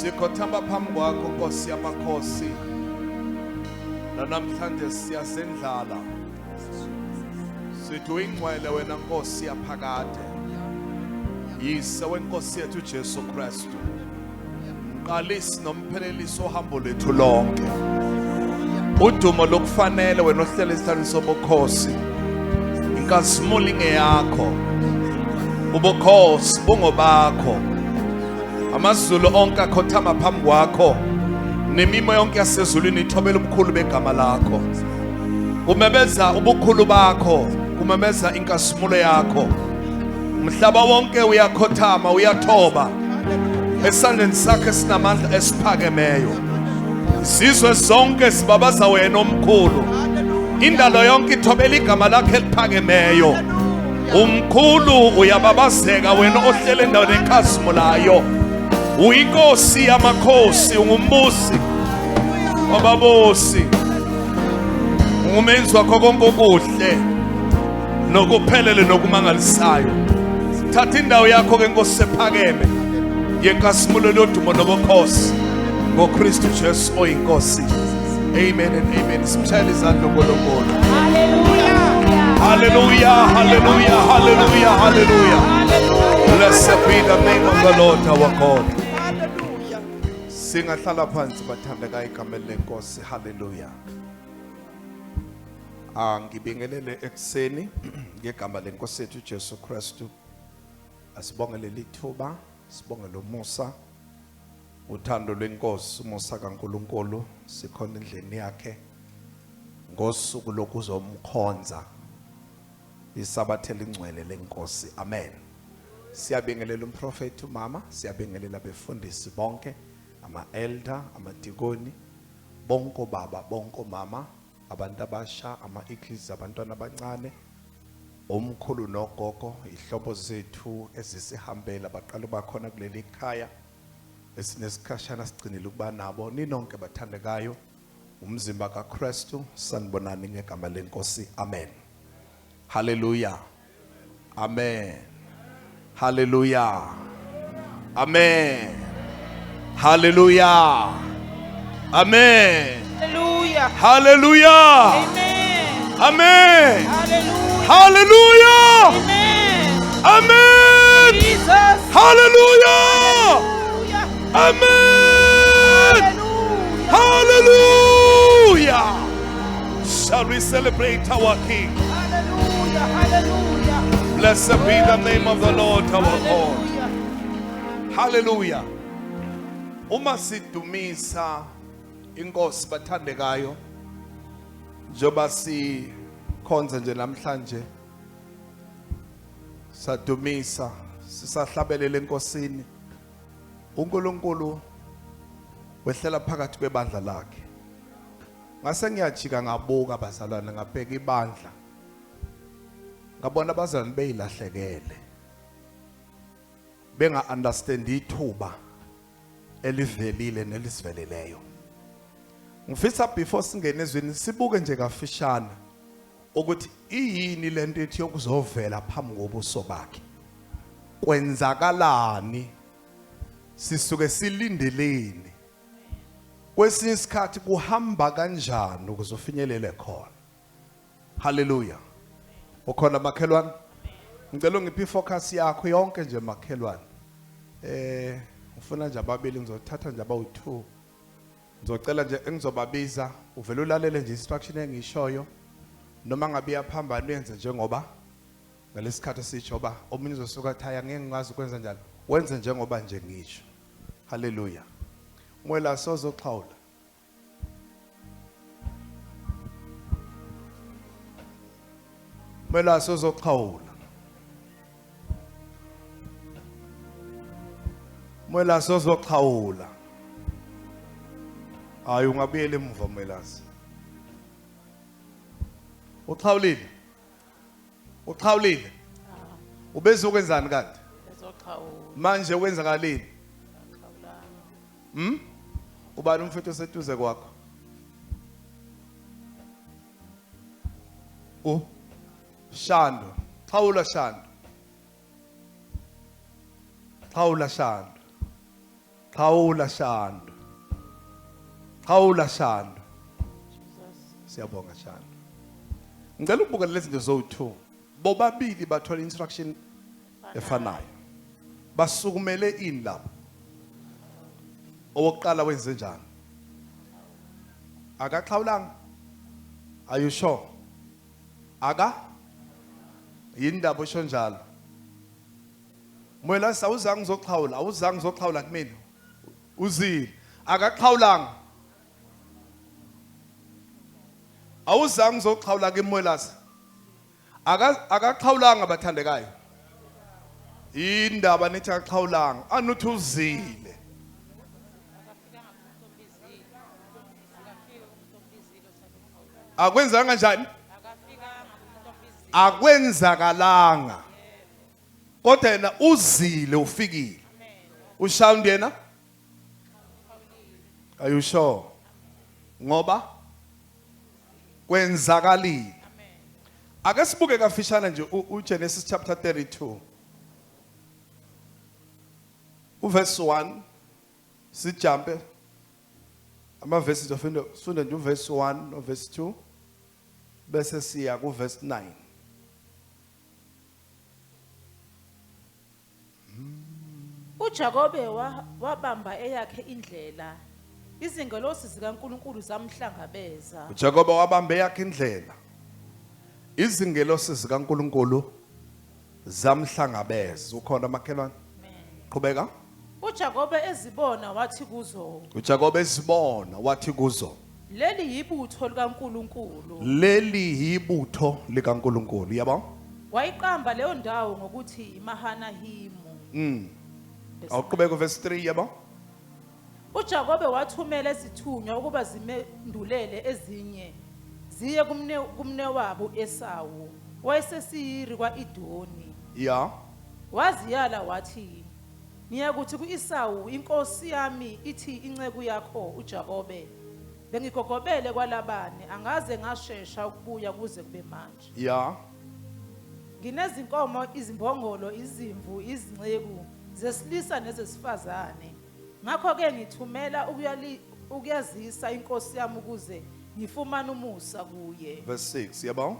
Sikhothamba phambi kwakho Nkosi yamakhosi. Namhlanje siyasendlala. Sithi uyingcwele wena Nkosi yaphakade. Yise wenkosi yethu Jesu Kristu. Mqalisi nomphelelisi ohambo lethu lonke. Udumo lokufanele wena ohlele isihlalweni sobukhosi. Inkazimulo ingeyakho. Ubukhosi bungobakho. Amazulu onke akhothama phambi kwakho. Nemimo yonke yasezulwini ithobela ubukhulu begama lakho. Umemeza ubukhulu bakho, umemeza inkazimulo yakho. Umhlaba wonke uyakhothama, uyathoba. Esandleni sakhe sinamandla esiphakemeyo. Izizwe zonke sibabaza wena omkhulu. Indalo yonke ithobela igama lakhe eliphakemeyo. Umkhulu uyababazeka wena ohlele endaweni ekhazimulayo. Uyinkosi yamakhosi, ungumbusi wababusi. Ungumenzi wakho konke okuhle nokuphelele nokumangalisayo. Thatha indawo yakho ke Nkosi sephakeme yenkazimulo lodumo nobukhosi ngoKristu Jesu oyinkosi. Amen and amen. Simshayele izandla uNkulunkulu. Hallelujah. Hallelujah. Hallelujah. Hallelujah. Hallelujah. Blessed be the name of the Lord our God. Singahlala phansi bathandeka igama lenkosi. Hallelujah. Ngibingelele ekseni ngegama lenkosi yethu Jesu Kristu. Asibongele lithuba, sibongele umusa, uthando lwenkosi, umusa kaNkulunkulu sikhona endlini yakhe ngosuku lokuzomkhonza isabathe lingcwele lenkosi. Amen. Siyabingelela umprofeti umama, siyabingelela abefundisi bonke, ama-elder, amadikoni, bonke baba, bonke mama, abantu abasha, ama-ikhlizi, abantwana abancane, omkhulu nogogo, ihlobo zethu ezisihambela baqala bakhona kuleli khaya esinesikhashana sigcinile ukuba nabo ninonke bathandekayo umzimba kaKristu sanibonani ngegama lenkosi. Amen. Hallelujah. Amen. Hallelujah. Amen. Hallelujah. Amen. Hallelujah. Hallelujah. Amen. Amen. Hallelujah. Hallelujah. Amen. Amen. Jesus. Hallelujah. Hallelujah. Amen. Hallelujah. Hallelujah. Shall we celebrate our King? Hallelujah. Hallelujah. Blessed be the name of the Lord our God. Hallelujah. Hallelujah. Uma sidumisa inkosi bathandekayo njoba sikhonza nje namhlanje sadumisa sisahlabelela enkosini uNkulunkulu wehlela phakathi kwebandla lakhe. Ngase ngiyajika ngabuka abazalwane ngabheka ibandla ngabona abazalwane beyilahlekele benga understand ithuba elivelile nelisiveleleyo. Ngifisa before singene ezweni sibuke nje kafishana ukuthi iyini lento ethi yokuzovela phambi kobuso bakhe. Kwenzakalani? Sisuke silindeleni. Kwesinye isikhathi kuhamba kanjani ukuze ufinyelele khona. Hallelujah. Ukhona makhelwane? Ngicela ngiphi focus yakho yonke nje makhelwane. Ufuna nje ababili ngizothatha nje abawu2. Ngizocela nje engizobabiza uvela ulalele nje instruction engishoyo noma ngabe iyaphambana uyenze njengoba ngalesikhathi sijoba omunye uzosuka thaya ngeke ngazi ukwenza njalo wenze njengoba nje ngisho. Hallelujah. Mwela sozoxhawula. Mwela sozoxhawula. Mwela sozoxhawula. Hayi ungabuyela emuva Mwelazi. Uxhawulile? Uxhawulile? Ubeze ukwenzani kanti? Ezoxhawula. Manje wenzakalini? Xhawulana. Ubani umfethu oseduze kwakho? Shando. Xhawula Shando. Xhawula Shando. Qhawula Shando. Qhawula Shando. Siyabonga Shando. Ngicela ukubuka lezi zinto zo2. Bobabili bathola instruction efanayo. Basukumele ini lapho. Owokuqala wenze njani? Akaxhawulanga. Are you sure? Yindaba osho njalo. Mwela sawuzange uzoxhawula, awuzange uzoxhawula kumina. Uzile. Akaxhawulanga. Awuzange uzoxhawula kimwelasa. Akaxhawulanga bathandekayo. Indaba nithi akaxhawulanga, anuthi uzile. Akwenzanga njani? Akwenzakalanga. Kodwa yena uzile ufikile. Ushout yena? Are you sure? Ngoba kwenzakalile. Ake sibuke kafishana nje uGenesis chapter 32. Uverse 1 sijampe ama verses ofunda nje uverse 1 no verse 2 bese siya ku verse 9. uJakobe wabamba eyakhe indlela, izingelosi zikaNkulunkulu zamhlangabeza. uJakobe wabamba eyakhe indlela, izingelosi zikaNkulunkulu zamhlangabeza. Ukhona makhelwane? Qhubeka. uJakobe ezibona wathi kuzo, uJakobe ezibona wathi kuzo, leli yibutho likaNkulunkulu. leli yibutho likaNkulunkulu. Yabo? Wayiqamba leyo ndawo ngokuthi Mahanayimu. Awuqhubeka verse 3. Yabo? uJakobe wathumela izithunywa ukuba zimendulele ezinye ziye kumne wabo Esawu, wayesesiyiri kwa-Idoni. Ya. Waziyala wathi, niyakuthi ku-Esawu, inkosi yami ithi inceku yakho uJakobe, bengigogobele kwaLabani, angaze ngashesha ukubuya kuze kube manje. Ya. Nginezinkomo, izimbongolo, izimvu, izinceku zesilisa nezesifazane. Ngakho-ke ngithumela ukuyazisa inkosi yami ukuze ngifumane umusa kuye. Verse 6. Yabo?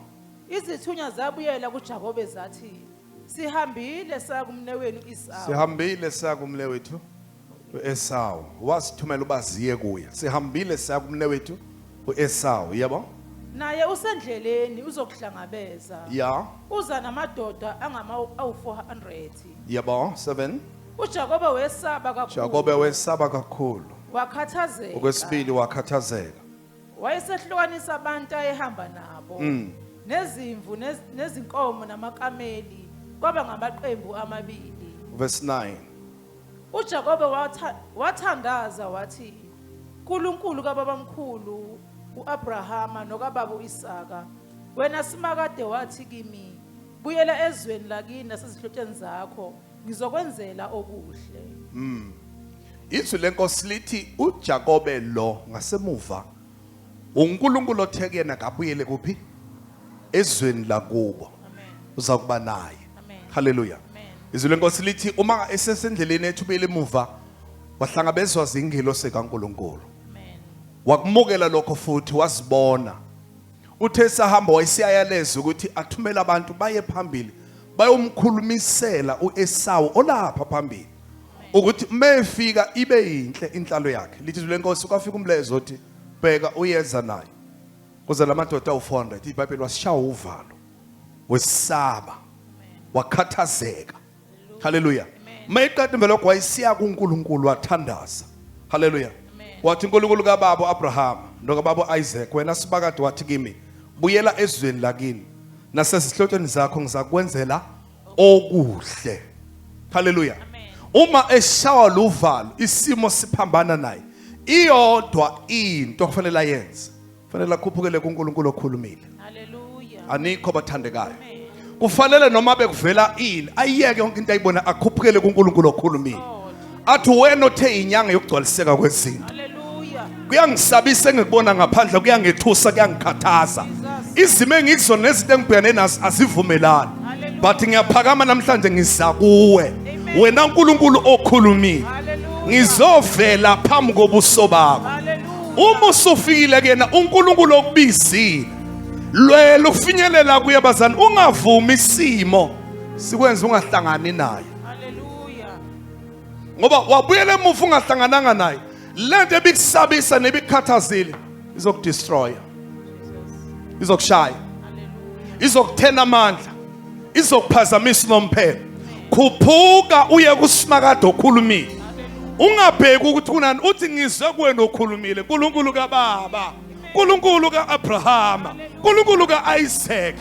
Izithunywa zabuyela kuJakobe zathi, sihambile saya kumnewenu Esawu. Sihambile saya kumnewethu uEsawu. Wasithumela uba ziye kuye. Sihambile saya kumnewethu uEsawu. Yabo? Naye usendleleni uzokuhlangabeza. Ya. Uza namadoda angama-400. Yabo? 7. uJakobe wesaba kakhulu. Jakobe wesaba kakhulu. Wakhathazeka. Okwesibili wakhathazeka. Wayesehlukanisa abantu ayehamba nabo. Nezimvu nezinkomo namakameli kwaba ngamaqembu amabili. Verse 9. uJakobe wathandaza wathi, uNkulunkulu kababamkhulu uAbrahama nokababa uIsaka, wena simakade wathi kimi, buyela ezweni lakini nasezihlotsheni zakho, ngizokwenzela okuhle. Izwi lenkosi lithi uJakobe lo ngasemuva uNkulunkulu othekena kabuyele kuphi? Ezweni lakubo. Uza kuba naye. Hallelujah. Izwi lenkosi lithi uma esesendleleni ethubele emuva wahlangabezwa zingelosi kaNkulunkulu. Wakumukela lokho futhi wasibona. Uthe sahamba wayesiyayaleza ukuthi athumela abantu baye phambili bayomkhulumisela uEsawu olapha phambili ukuthi mefika ibe yinhle inhlalo yakhe. Lithi izwi lenkosi ukafika umlezo uthi bheka uyeza naye. Kuze lamadoda awu400 iBhayibheli wasishaya uvalo. Wesaba. Wakhathazeka. Hallelujah. Mayiqeda imvelokho wayisiya kuNkulunkulu wathandaza. Hallelujah. Wathi uNkulunkulu kababa Abraham nokababa Isaac, wena sibakade wathi kimi, buyela ezweni lakini nasesihlotsheni zakho ngizakwenzela okuhle. Hallelujah. Uma eshawa luvalo isimo siphambana naye, iyodwa into kufanele ayenze, kufanele akhuphukele kuNkulunkulu okhulumile. Hallelujah. Anikho bathandekayo. Kufanele noma bekuvela ini ayiyeke yonke into ayibona akhuphukele kuNkulunkulu okhulumile. Athi wena othe inyanga yokugcwaliseka kwezinto. Hallelujah. Kuyangisabisa engikubona ngaphandle, kuyangethusa, kuyangikhathaza. Izimo engizona nezinto engibhekane nazo asivumelani. But ngiyaphakama namhlanje ngisa kuwe. Wena uNkulunkulu okhulumile. ngizovela phambi kobuso bakho. Hallelujah. Uma usufikile kena uNkulunkulu okubizile lwela ufinyelela kuye bazani, ungavumi isimo sikwenza ungahlangani naye. Hallelujah. Ngoba wabuyela emuva ungahlangananga naye, lento ebikusabisa nebikhathazile izokudestroya, izokushaya, Hallelujah. izokuthena amandla, izokuphazamisa nomphelo. Khuphuka uye kuSimakade okhulumile, ungabheki ukuthi kunani, uthi ngizwe kuwena okhulumile, uNkulunkulu kaBaba, uNkulunkulu kaAbrahama, uNkulunkulu kaIsaac,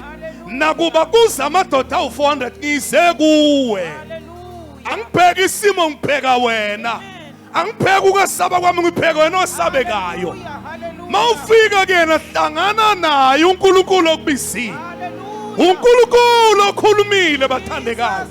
nakuba kuza amadoda awu400 ngize kuwe. Hallelujah. Angibheki isimo, ngibheka wena. Angibheki ukwesaba kwami, ngibheka wena osabekayo. Hallelujah. Mawufika kuyena hlangana naye uNkulunkulu okubizile, Hallelujah. uNkulunkulu okhulumile bathandekayo.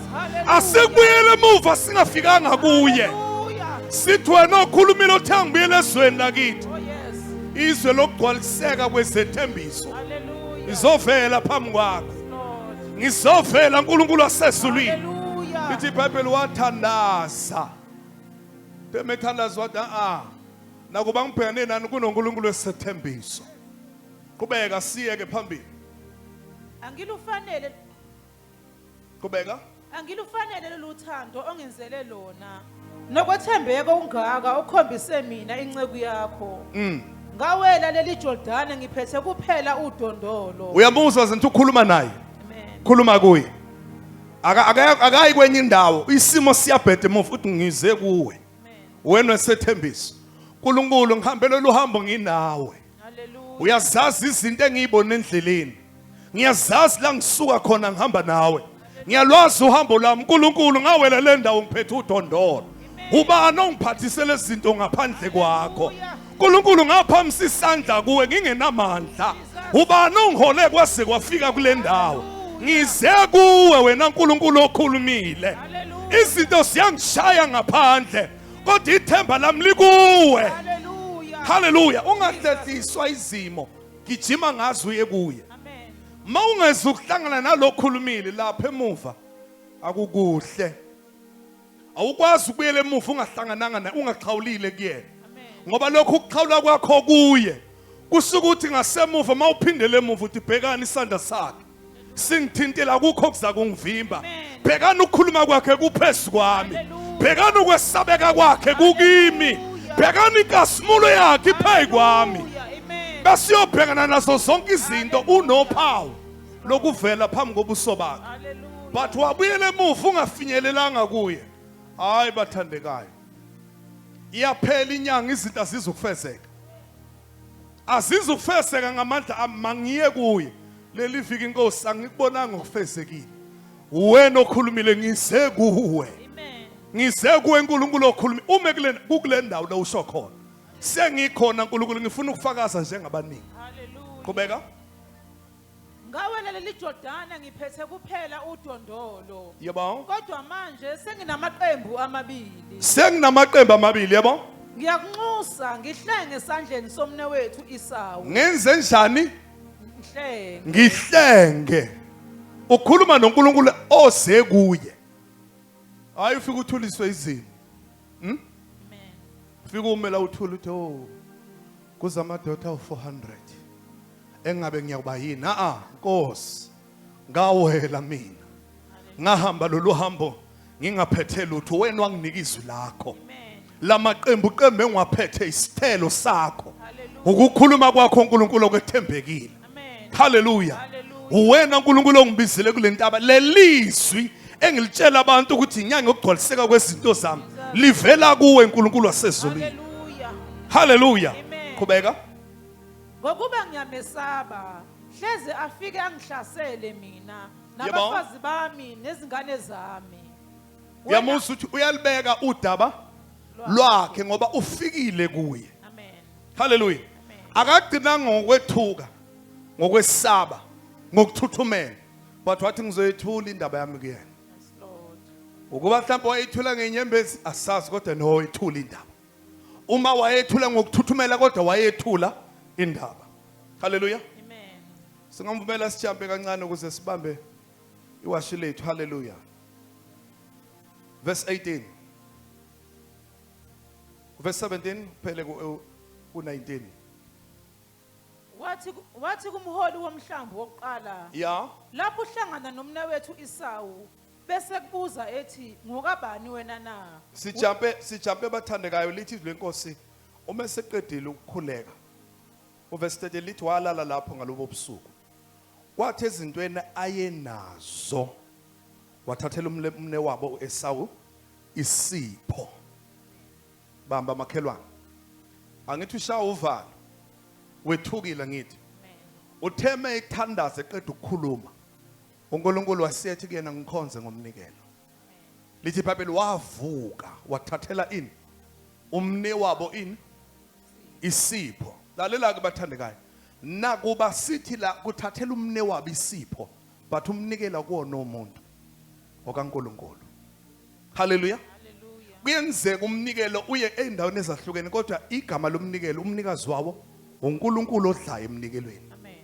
Asekubuyele emuva singafikanga kuye. Hallelujah. Sithi wena okhulumile othe ngibuyele ezweni lakithi, Oh yes. izwe lokugcwaliseka kwezethembiso Hallelujah. izovela phambi kwakho. Lord. Ngizovela uNkulunkulu wasezulwini. Hallelujah. Lithi iBhayibheli wathandaza. Bemethandaza wathi nakuba ngibhekane nani kunoNkulunkulu wesethembiso. Qhubeka siyeke phambili. Angilufanele Qhubeka. Angilufanele loluthando ongenzele lona. Nokwethembeka ungaka ukhombise mina inceku yakho. Ngawela leli Jordan ngiphethe kuphela udondolo. Uyamuzwa zinto ukhuluma naye. Amen. Khuluma kuye. Akayi kwenye indawo. Isimo siyabhede emuva uthi ngize kuwe. Wena wesethembiso. uNkulunkulu ngihambele lo hambo nginawe. Hallelujah. Uyazazi izinto engiyibona endleleni. Ngiyazazi la ngisuka khona ngihamba nawe. Ngiyalwazi uhambo lami. uNkulunkulu ngawela le ndawo ngiphethe udondolo. Ubani ongiphathisele izinto ngaphandle kwakho? uNkulunkulu ngaphamisa isandla kuwe ngingenamandla. Ubani ongihole kwaze kwafika kule ndawo? Ngize kuwe wena uNkulunkulu okhulumile. Izinto siyangishaya ngaphandle kodwa ithemba lami likuwe. Hallelujah. Hallelujah. Ungahlehliswa izimo, gijima ngazo uye kuye. Amen. Mawungeza ukuhlangana nalokhulumile lapha emuva akukuhle. Awukwazi ukubuyela emuva ungahlangananga naye, ungaxhawulile kuyena. Ngoba lokhu ukuxhawula kwakho kuye kusuka ukuthi ngasemuva mawuphindele emuva uthi bhekani isandla sakhe singithintela akukho kuza kungivimba. Bhekani ukukhuluma kwakhe kuphezulu kwami. Bhekani ukwesabeka kwakhe kukimi. Bhekani inkasimulo yakhe iphezu kwami. Amen. Basiyobhekana nazo zonke izinto unophawu lokuvela phambi kobuso bakhe. Hallelujah. But wabuyela emuva ungafinyelelanga kuye. Hayi bathandekayo. Iyaphela inyanga izinto azizukufezeka. Azizukufezeka ngamandla amangiye kuye. Leli viki inkosi angikubonanga ukufezekile. Wena okhulumile ngize kuwe. Amen. Ngize kuwe uNkulunkulu okhuluma. Uma kule ndawo la usho khona. Sengikhona uNkulunkulu ngifuna ukufakaza njengabaningi. Hallelujah. Qhubeka. Ngawela leli Jordan ngiphethe kuphela udondolo. Yebo. Kodwa manje senginamaqembu amabili. Senginamaqembu amabili yebo. Ngiyakunxusa ngihlenge esandleni somne wethu Isawu. Ngenze njani? Ngihlenge. Ngihlenge. Ukhuluma noNkulunkulu oze kuye. Hayi ufika uthuliswe izimo. Amen. Ufika umela uthula uthi kuza amadoda awu400. Engabe ngiyakuba yini? Nkosi. Ngawela mina. Ngahamba lolu hambo ngingaphethe lutho, wena wanginika izwi lakho. Amen. Lamaqembu qembu engiwaphethe isithelo sakho. Hallelujah. Ukukhuluma kwakho uNkulunkulu okwethembekile. Amen. Hallelujah. Hallelujah. Uwena uNkulunkulu ongibizile kule ntaba lelizwi engilitshela abantu ukuthi inyanga yokugcwaliseka kwezinto zami livela kuwe uNkulunkulu wasezulwini. Hallelujah. Hallelujah. Amen. Qhubeka. Ngokuba ngiyamesaba, hleze afike angihlasele mina Yebo. nabafazi bami nezingane zami. Uyamuzwa ukuthi uyalibeka udaba lwakhe ngoba ufikile kuye. Amen. Hallelujah. Akagcina ngokwethuka, ngokwesaba, ngokuthuthumela. But wathi ngizoyethula indaba yami kuyena. Yes, Lord. Ukuba mhlawumbe wayethula ngenyembezi asazi kodwa no wayethula indaba. Uma wayethula ngokuthuthumela kodwa wayethula indaba. Hallelujah. Amen. Singamvumela sijampe kancane ukuze sibambe iwashi lethu. Hallelujah. Verse 18. verse 17 phele ku-19. wathi kumholi womhlambi wokuqala, Yeah. lapho uhlangana nomnewethu Isawu bese kubuza ethi ngokabani wena na? Sijampe bathandekayo lithi izwi lenkosi uma seqedile ukukhuleka. Uverse 30 lithi walala lapho ngalobo busuku. Kwathi ezintweni ayenazo wathathela umne wabo uEsawu isipho. Bamba makhelwane. Angithi ushaya uvalo. Wethukile ngithi. Utheme ithandaze eqeda ukukhuluma. uNkulunkulu wasiyethi kuyena ngikhonze ngomnikelo. Lithi iBhayibheli wavuka wathathela ini umne wabo ini isipho. Lalela ke bathandekayo. Nakuba sithi la kuthathela umne wabo isipho but umnikela kuwona umuntu okaNkulunkulu. Hallelujah. Kuyenzeka umnikelo uye endaweni ezahlukene kodwa igama lomnikelo umnikazi wawo uNkulunkulu odlayo emnikelweni. Amen.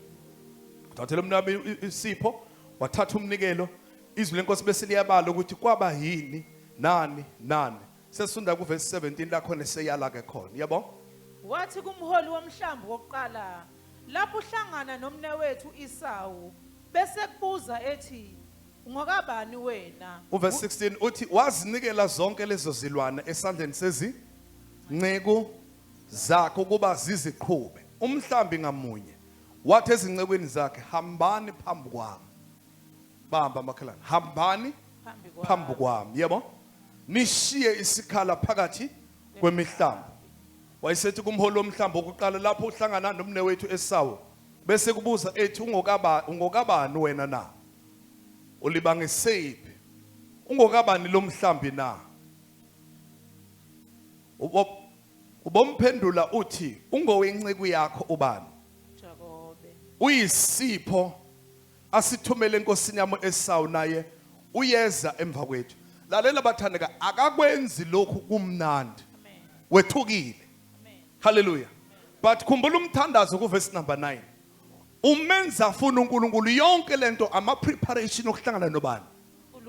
Uthathela umne wabo isipho wathatha umnikelo izwi lenkosi bese liyabala ukuthi kwaba yini nani sesifunda ku verse 17 la khona seyala ke khona yabo. Wathi kumholi womhlambi wokuqala, lapho uhlangana nomnewethu Isawu bese kubuza ethi ngokabani wena? Uverse 16 uthi wazinikela zonke lezo zilwane esandleni sezinceku zakhe ukuba ziziqhube. Umhlambi ngamunye wathi ezincekweni zakhe hambani phambi kwami. Bamba makhelane hambani phambi kwami yebo. Nishiye isikhala phakathi kwemihlambi. Wayesethi kumholi womhlambi wokuqala lapho uhlangana nomnewethu Esawu bese kubuza ethi ungokabani wena na? Ulibangesephi? Ungokabani lo mhlambi na? Ubomphendula uthi ungowenceku yakho ubani? Jakobe. Uyisipho asithumele enkosini yami Esawu naye uyeza emva kwethu. Lalela bathandeka akakwenzi lokhu kumnandi. Amen. Wethukile. Amen. Hallelujah. But khumbula umthandazo ku verse number 9. Umenza funa uNkulunkulu yonke lento ama preparation okuhlangana nobani?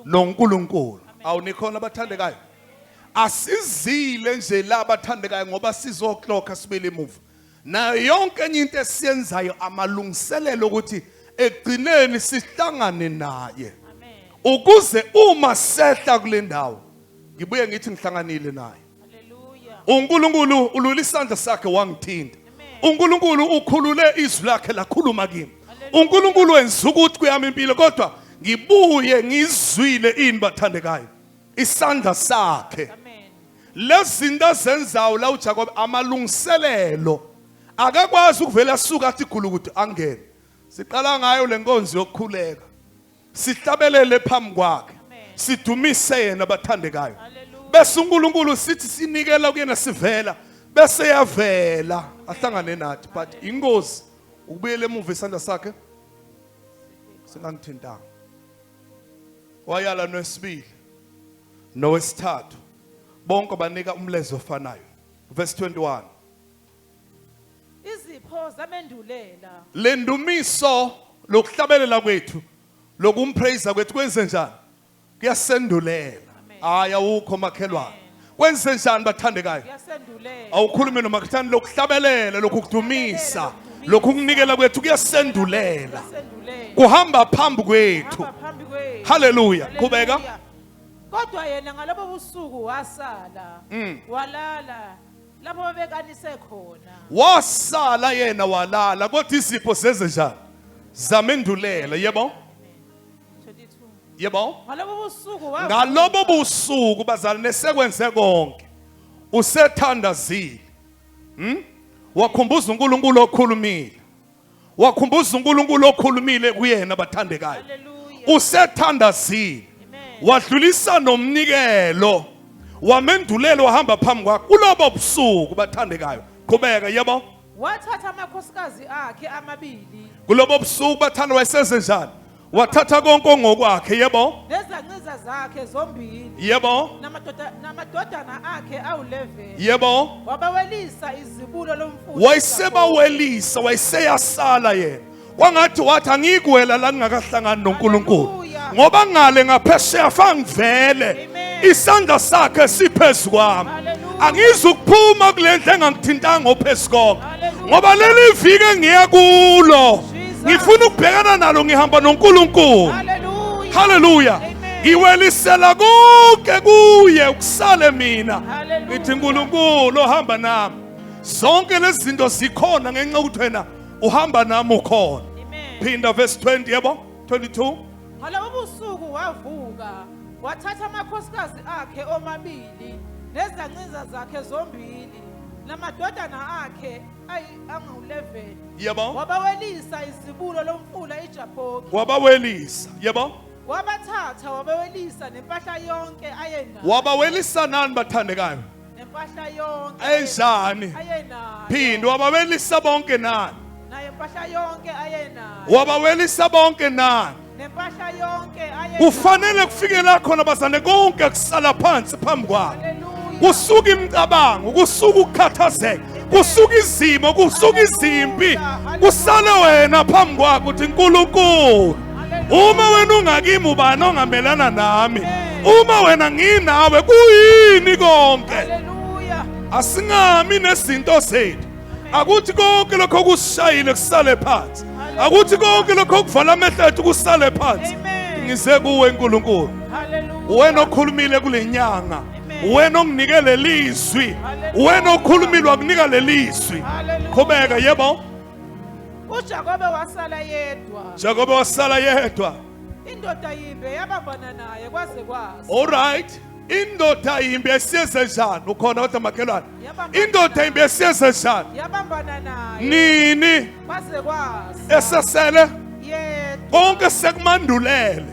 NoNkulunkulu. Awunikhona bathandekayo. Asizile nje la bathandekayo ngoba sizoklokha sibele emuva. Na yonke enye into esiyenzayo amalungiselelo ukuthi egcineni sihlangane naye. Amen. Ukuze uma sehla kule ndawo ngibuye ngithi ngihlanganile naye. Hallelujah. uNkulunkulu ulula isandla sakhe wangithinta. uNkulunkulu ukhulule izwi lakhe lakhuluma kimi. uNkulunkulu wenza ukuthi kuyami impilo kodwa ngibuye ngizwile ini bathandekayo isandla sakhe. Amen. Lezinto azenzayo la uJakobe amalungiselelo akakwazi ukuvela asuka athi khulu ukuthi angene. Siqala ngayo lenkonzo yokukhuleka. Sihlabelele phambi kwakhe. Sidumise yena bathandekayo. Bese uNkulunkulu sithi sinikela kuyena sivela bese yavela ahlangane nathi but ingozi ukubuyela emuva isandla sakhe singangithintanga. Wayala noSibili nowesithathu bonke banika umlezo ofanayo. Verse 21. Izipho zamendulela. Lendumiso lokuhlabelela kwethu lokumpraise kwethu kwenze njani? Kuyasendulela. Aya ukho makhelwane. Kwenze njani bathandekayo? Kuyasendulela. Awukhulume nomakhithani lokuhlabelela lokudumisa lokunikela kwethu kuyasendulela. Kuyasendulela. Kuhamba phambi kwethu. Hamba phambi kwethu. Hallelujah. Qhubeka. Kodwa yena ngalobo busuku wasala. Walala lapho bebekanise khona. Wasala yena walala kodwa izipho seze njani? Zamendulela yebo? 22. Yebo? Ngalobo Ngalobo busuku bazalwane sekwenze konke. Usethandazile. Wakhumbuza uNkulunkulu okhulumile. Wakhumbuza uNkulunkulu okhulumile kuyena bathandekayo. Hallelujah. Usethandazile. Amen. Wadlulisa nomnikelo. Wamendulelo wahamba phambi kwakhe kulobo busuku bathandekayo. Qhubeka yebo? Wathatha amakhosikazi akhe amabili. Kulobo busuku bathanda wayesenze njani? Wathatha konke ngokwakhe yebo? Nezanqiza zakhe zombili. Yebo? Namadodana akhe awu11. Yebo? Wabawelisa izibulo lomfula. Wayesebawelisa wayeseyasala yena. Wangathi wathi angikuwela la ngingakahlangani noNkulunkulu. Ngoba ngale ngaphesheya fangivele. Isandla sakhe siphezu kwami. angizukuphuma kule ndlu engangithintanga ophesikonke Hallelujah. ngoba leli viki engiya kulo Jesus. ngifuna ukubhekana nalo ngihamba noNkulunkulu. Hallelujah. Hallelujah. Amen. Ngiwelisela konke kuye ukusale mina. Hallelujah. Ngithi uNkulunkulu ohamba nami. Zonke lezi zinto zikhona ngenxa ukuthi wena uhamba nami ukhona. Amen. Phinda verse 20 yebo 22. Ngalobo busuku wavuka wathatha amakhosikazi akhe omabili nezancinza zakhe zombili namadodana akhe angu-11 Yebo. wabawelisa izibulo lomfula iJabhoki Wabawelisa yebo. wabathatha wabawelisa nempahla yonke ayenayo Wabawelisa nani bathandekayo? nempahla yonke Enjani? ayenayo Phinda wabawelisa bonke nani? nayo impahla yonke ayenayo Wabawelisa bonke nani? nempahla yonke ayenayo. Kufanele kufikela khona bazane konke kusala phansi phambi kwakhe. Hallelujah. Kusuka imicabango, kusuka ukukhathazeka, kusuka izimo, kusuka izimpi, kusale wena phambi kwakhe uthi uNkulunkulu. Uma wena ungakimi ubani ongamelana nami? Uma wena nginawe kuyini konke? Hallelujah. Asingami nezinto zethu. Akuthi konke lokho kusishayile kusale phansi. Akuthi konke lokho kuvala amehlo ethu kusale phansi. Amen. Ngize kuwe uNkulunkulu. Hallelujah. Wena okhulumile kule nyanga. Amen. Wena onginike lelizwi. Hallelujah. Wena okhulumile wakunika lelizwi. Hallelujah. Qhubeka yebo. uJakobe wasala yedwa Jacob wasala yedwa. indoda yimbe yabambana naye kwaze kwasa All right. Indoda yimbi esiyenze njani? Ukhona kodwa makhelwane. Indoda yimbi esiyenze njani? yabambana naye Nini kwaze kwasa esesele yedwa. konke sekumandulele.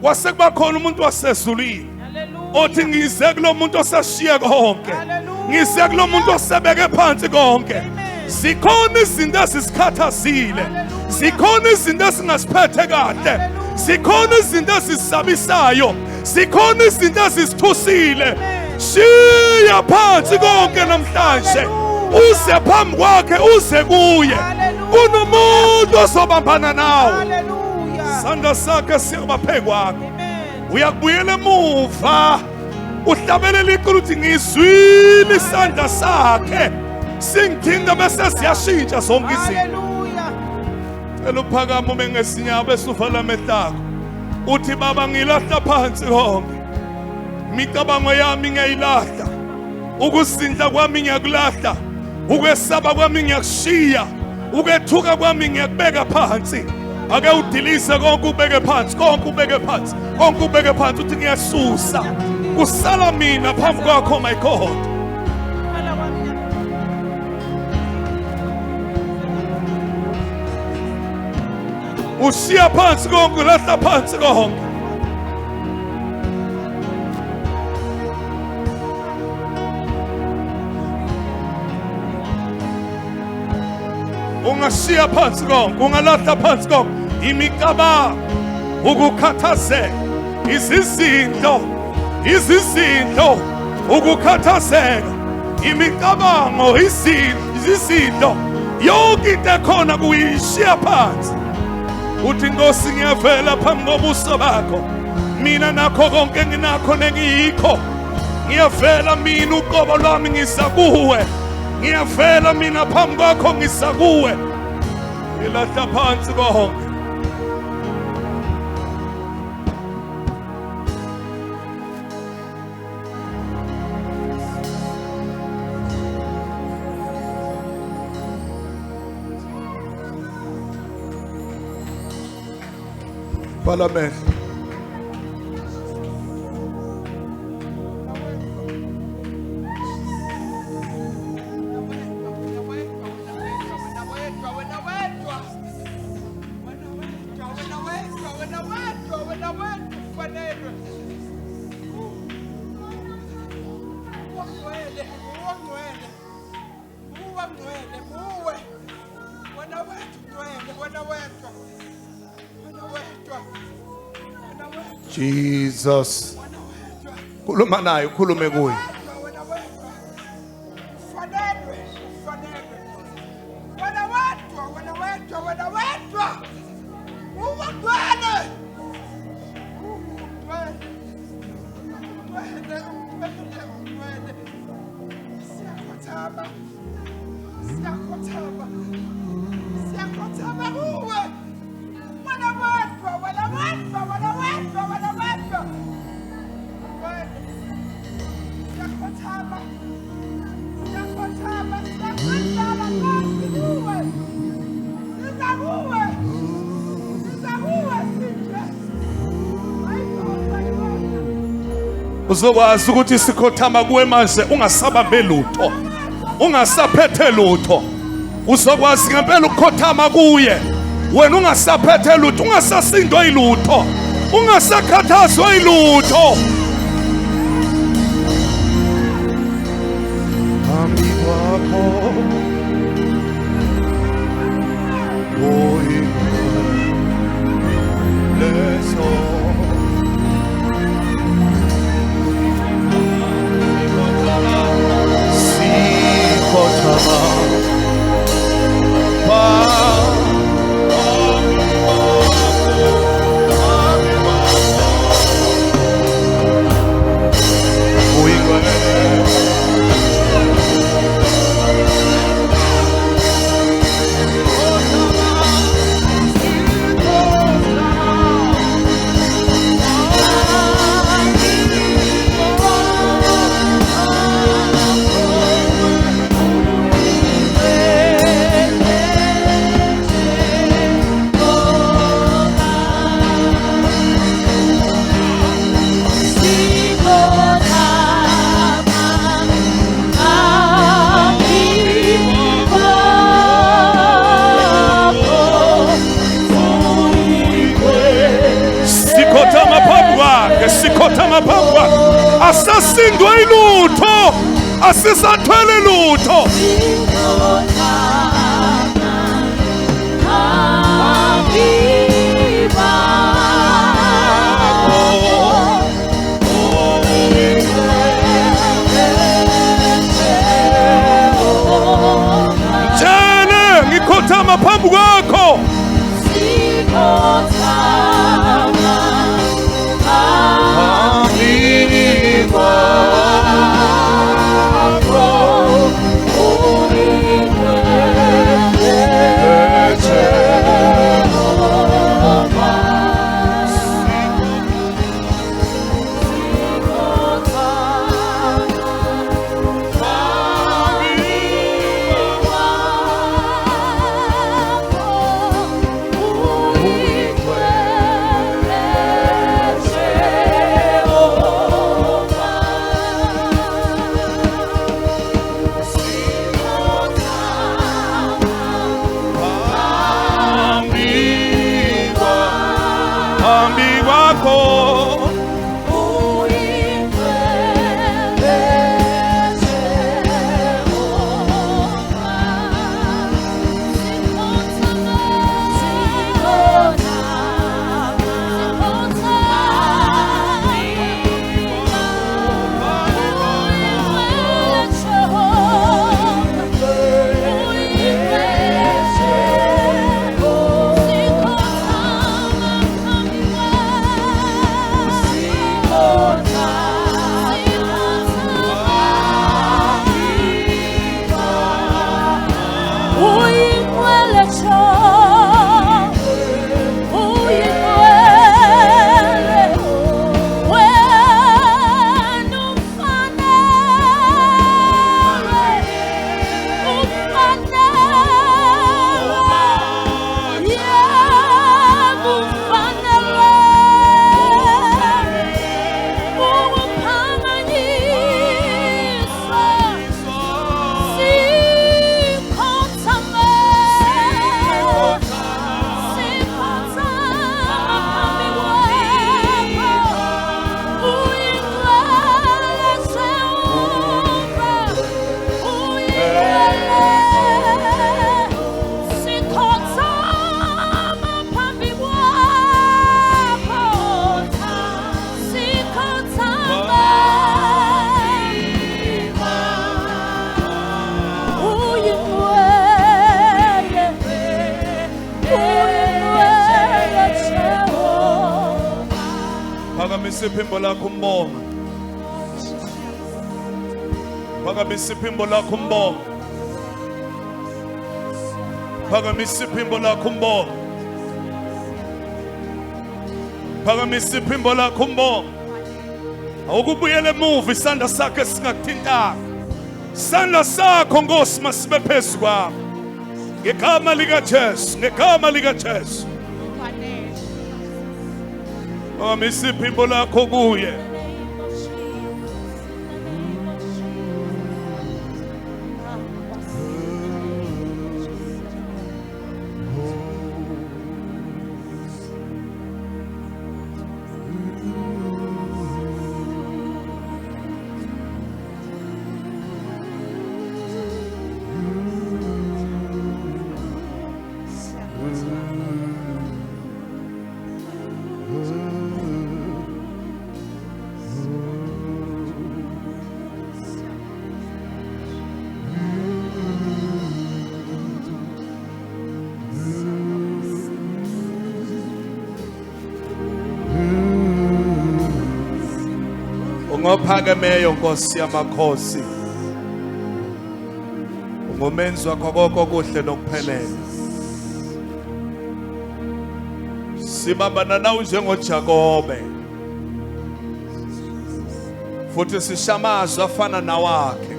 Kwase kuba khona umuntu wasezulwini. Hallelujah. Othi ngize kulo muntu osashiye konke. Hallelujah. Ngize kulo muntu osebeke phansi konke. Amen. Zikhona izinto ezisikhathazile. Hallelujah. Zikhona izinto esingasiphethe kahle. Hallelujah. Zikhona izinto ezisabisayo. Zikhona izinto ezisithusile. Amen. Shiya phansi konke namhlanje. Hallelujah. Uze phambi kwakhe uze kuye. Hallelujah. Kunomuntu osobambana nawe. Hallelujah. Sandla sakhe siyaba phezu kwakhe. Amen. Uyakubuyela emuva uhlabelela iqulu uthi ngizwile isandla sakhe singithinta bese siyashintsha zonke izinto. Hallelujah. Cela uphakama uma ngesinyawo bese uvala amehlo akho uthi baba ngilahla phansi konke imicabango yami ngiyayilahla ukuzindla kwami ngiyakulahla ukwesaba kwami ngiyakushiya ukwethuka kwami ngiyakubeka phansi. Ake udilise konke ubeke phansi, konke ubeke phansi, konke ubeke phansi uthi ngiyasusa. Kusala mina phambi kwakho my God. Hala kwami. Ushiya phansi konke, ulahla phansi konke. Ungashiya phansi konke, ungalahla phansi konke. Imicabango, ukukhathazeka, izizinto, ukukhathazeka, imicabango, izizinto, yonke into ekhona kuyishiya phansi. Uthi Nkosi ngiyavela phambi kobuso bakho. Mina nakho konke nginakho nengiyikho. Ngiyavela mina uqobo lwami ngisa kuwe. Ngiyavela mina phambi kwakho ngisa kuwe. Ngilahla phansi konke. Parliament. Jesus. Khuluma naye, ukhulume kuye. uzokwazi ukuthi sikhothama kuwe manje ungasabambe lutho, ungasaphethe lutho. Uzokwazi ngempela ukukhothama kuye wena ungasaphethe lutho, ungasasindwa ilutho, ungasakhathazwa ilutho. Phambi kwakho leso sikhothama phambi kwakhe, asasindwe ilutho, asisathwele lutho. Njene ngikhothama phambi kwakho, phakamise iphimbo lakho umbonga, Phakamisa iphimbo lakho umbongo. Phakamisa iphimbo lakho umbongo. Phakamisa iphimbo lakho umbongo. Awukubuyele emuva isandla sakhe singakuthintanga. Isandla sakho Nkosi masibe phezu kwakho. Ngegama likaJesu, ngegama likaJesu. Phakamisa iphimbo lakho kuye. Ungophakemeyo Nkosi yamakhosi. Ungumenzi wakho konke okuhle nokuphelele. Sibambana nawe njengoJakobe. Futhi sishamazwe afana nawakhe.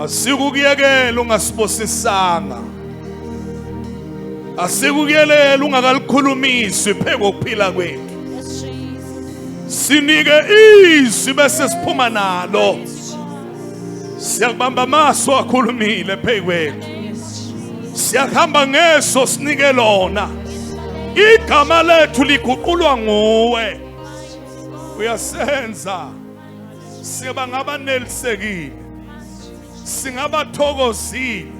Asikukuyekela ungasibosisanga. Asikukuyekela ungakalikhulumisi phezu kokuphila kwethu. Sinike izwi bese siphuma nalo. Siyakubamba amaso akhulumile phezu kwethu. Siyahamba ngeso sinike lona. Igama lethu liguqulwa nguwe. Uyasenza. Siba ngabanelisekile. Singabathokozile.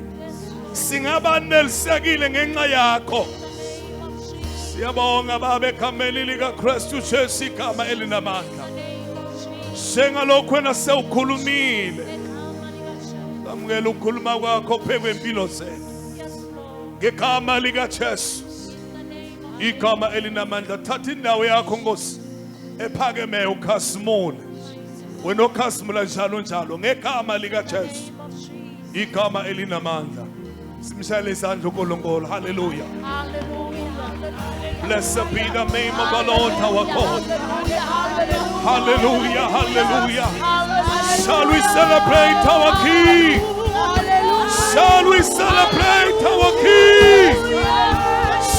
Singabanelisekile ngenxa yakho. Siyabonga baba egameni likaKristu Jesu igama elinamandla. Sengalokho wena sewukhulumile. Samukela ukukhuluma kwakho phezu kwempilo zethu. Ngegama likaJesu. Igama elinamandla. Thatha indawo yakho Nkosi ephakeme ukhazimule. Wena okhazimula njalo njalo ngegama likaJesu. Igama elinamandla. Simshayele isandla uNkulunkulu. Hallelujah. Blessed be the name of the Lord our God. Hallelujah, hallelujah. Shall we celebrate our King? Shall we celebrate our King?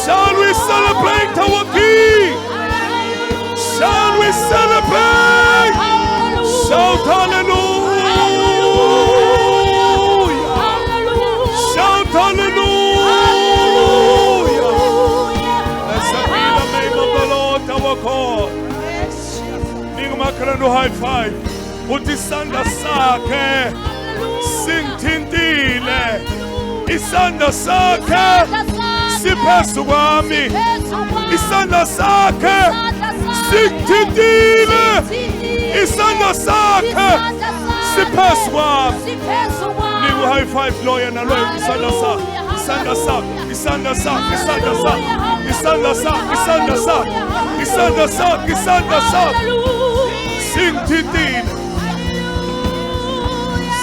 Shall we celebrate our King? Shall we celebrate? Shout hallelujah. Shout hallelujah. God. Ningumakhona high five. Uthi isandla sakhe singithintile. Isandla sakhe siphezu kwami. Isandla sakhe singithintile. Isandla sakhe siphezu kwami. Ningu high five lawyer na lawyer isandla sakhe. Isandla sakhe. Isandla sakhe. Isandla sakhe. Isandla sakhe. Isandla sakhe. Isandla sakhe, isandla sakhe singithintile.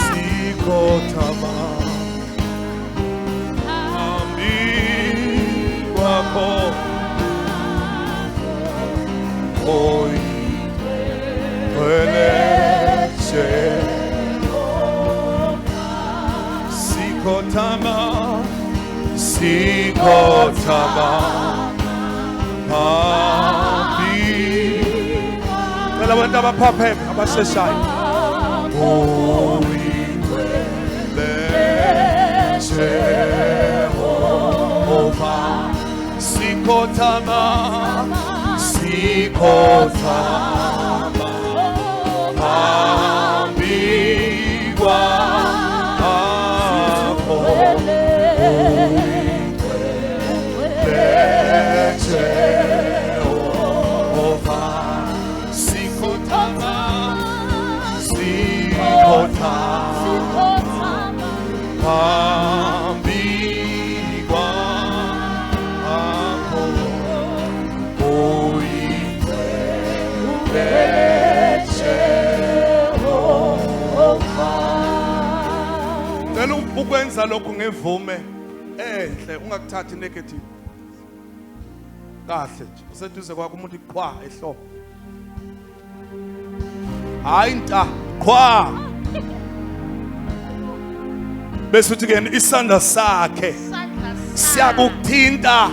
Sikhothama phambi kwakho oyigcwele sikhothama sikhothama Kala abantu abaphapheme abasheshayo. Jehova sikhothama sikhothama phambi kwakho Jehova sikhothama phambi kwakho oyigcwele ukwenza lokho ngevume enhle ungakuthathi negative kahle nje useduze kwakho umuntu iqhwa ehloko hayi nta qhwa bese uthi ke isandla sakhe siyakuthinta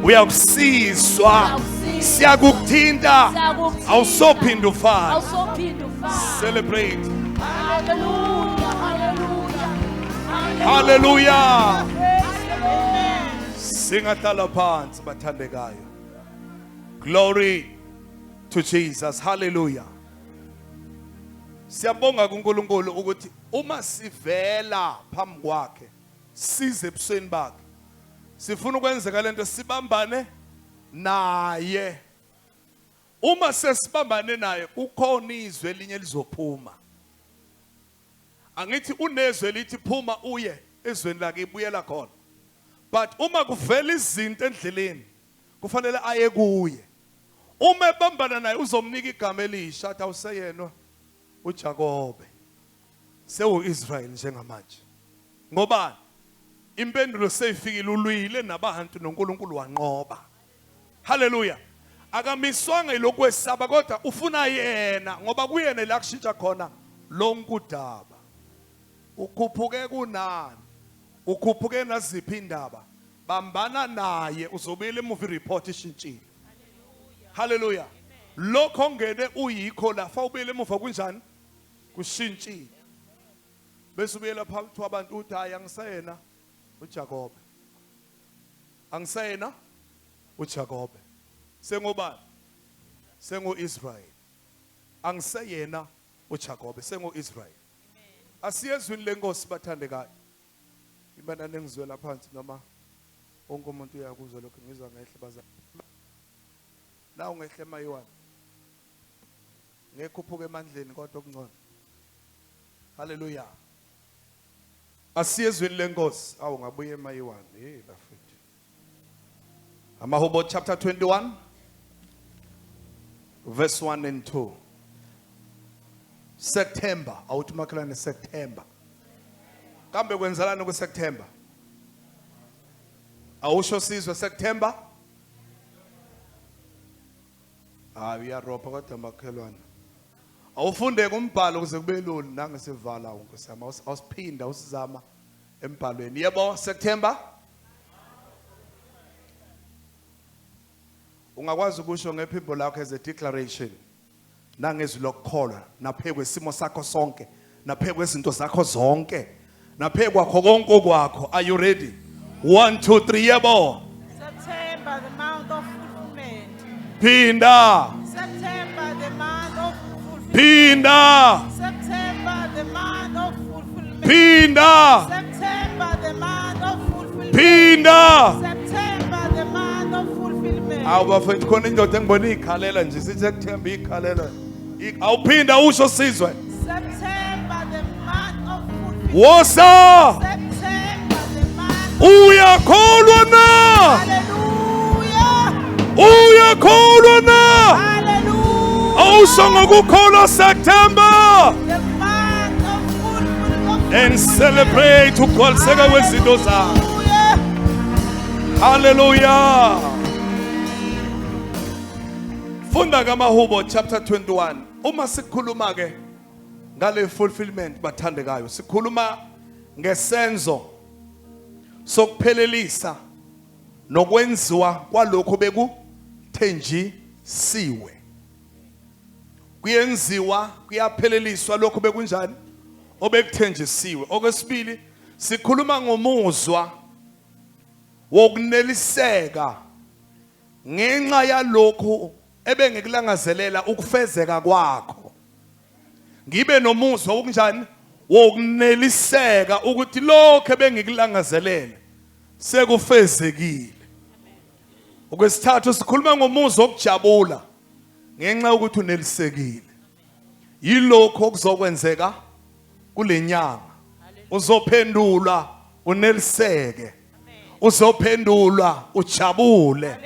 uyakusizwa siyakuthinta awusophinda ufana celebrate hallelujah singahlala phansi bathandekayo glory to Jesus hallelujah siyabonga kuNkulunkulu ukuthi uma sivela phambi kwakhe size ebusweni bakhe sifuna ukwenzeka lento sibambane naye uma sesibambane naye ukhona izwe elinye lizophuma angithi unezwe lithi phuma uye ezweni lake ibuyela khona but uma kuvela izinto endleleni kufanele aye kuye uma ebambana naye uzomnika igama elisha athi awuseyena uJakobe sewu-Israyeli njengamanje ngoba impendulo seyifikile ulwile nabantu noNkulunkulu wanqoba haleluya akamiswanga ilokwesaba kodwa ufuna yena ngoba kuyena la kushintsha khona lonke udaba ukhuphuke kunani ukhuphuke naziphi indaba bambana naye uzobuyela emuva report ishintshile haleluya lokho ngene uyikho la fa ubuyela emuva kunjani kushintshile bese ubuyela phakathi kwabantu uthi hayi angisayena uJakobe angisayena uJakobe sengobani sengu-Israyeli angiseyena uJakobe sengu-Israyeli asiyezwini lenkosi bathandekayo imana nengizwela phansi noma wonke umuntu uyakuzwa lokho ngizwa ngehle baza la ungehle mayiwani ngekhuphuka emandleni kodwa okungcono haleluya asiyezwini lenkosi awu ngabuye emayiwani bafethu Amahubo chapter 21 verse 1 and 2 September awuthi makhelane September kambe kwenzelana ku September awusho sizwe September uyarobha kodwa makhelwane awufunde kumbhalo ukuze kube lula nangesevala unkosama awusiphinda usizama embhalweni yebo September ungakwazi ukusho ngephimbo lakho as a declaration nangezwi lokukholwa naphekwe isimo sakho sonke naphekwe izinto zakho zonke naphekwa konke okwakho are you ready 1 2 3 yebo September the month of fulfillment phinda September the month of fulfillment phinda September the month of fulfillment phinda September the month of fulfillment phinda September the month of fulfillment awubafethu khona indoda engibona ikhalela nje sithi ekuthemba ikhalela awuphinda usho sizwe September the month of fulfillment wosa September the month uyakholwa na Hallelujah uyakholwa na Hallelujah awusho ngokukholwa September the month of fulfillment and celebrate ukugcwaliseka kwezinto zakho hallelujah funda kaMahubo chapter 21 uma sikhuluma ke ngale fulfillment bathandekayo sikhuluma ngesenzo sokuphelelisa nokwenziwa kwalokho bekuthenjisiwe kuyenziwa kuyapheleliswa lokho bekunjani obekuthenjisiwe okwesibili sikhuluma ngomuzwa wokuneliseka ngenxa yalokho ebengikulangazelela ukufezeka kwakho ngibe nomuzwa wokunjani wokuneliseka ukuthi lokho ebengikulangazelela sekufezekile okwesithathu sikhuluma ngomuzwa wokujabula ngenxa yokuthi unelisekile yilokho okuzokwenzeka kulenyanga uzophendula uneliseke uzophendulwa ujabule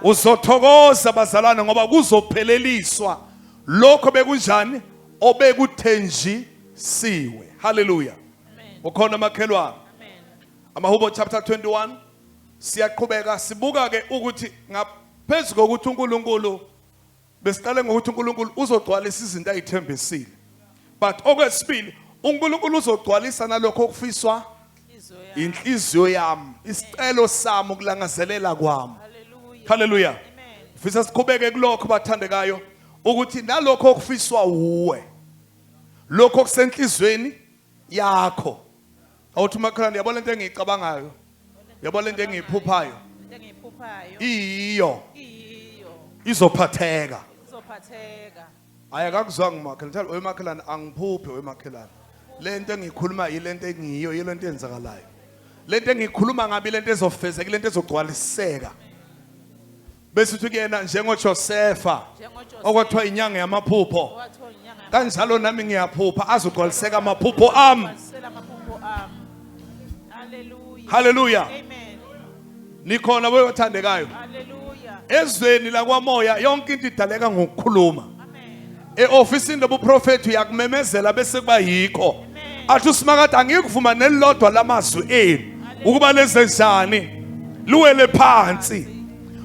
uzothokoza bazalwane ngoba kuzopheleliswa lokho bekunjani obekuthenjisiwe haleluya ukhona makhelwane. Amen. Amahubo chapter 21 siyaqhubeka sibuka ke ukuthi ngaphezulu kokuthi uNkulunkulu besiqale ngokuthi uNkulunkulu uzogcwalisa izinto ayithembisile. But okwesibili uNkulunkulu uzogcwalisa nalokho okufiswa inhliziyo yami, isicelo sami ukulangazelela kwami. Hallelujah. Hallelujah. Amen. Ufisa siqhubeke kulokho bathandekayo ukuthi nalokho okufiswa uwe, lokho kusenhlizweni yakho. Awuthi makhelwane yabona into engiyicabangayo, yabona into engiyiphuphayo, Engiyiphuphayo. iyo Iyo. izophatheka. Izophatheka. Ayakakuzwanga makhelwane, wemakhelwane angiphuphe wemakhelwane. Lento engikhuluma yilento engiyiyo, yilento eyenzakalayo. Lento engikhuluma ngabe lento ezofezeka, lento ezogcwaliseka. Bese uthi kuyena njengoJosefa okwathiwa inyanga yamaphupho, kanjalo nami ngiyaphupha azogcwaliseka amaphupho ami. Hallelujah. Hallelujah. Amen. Nikhona wethandekayo. Hallelujah. Ezweni lakwamoya yonke into idaleka ngokukhuluma. Amen. Eofisini lobuprofeti uyakumemezela bese kuba yikho. Athi usimakade angikuvuma nelilodwa lamazwi enu ukuba lenze njani luwele phansi.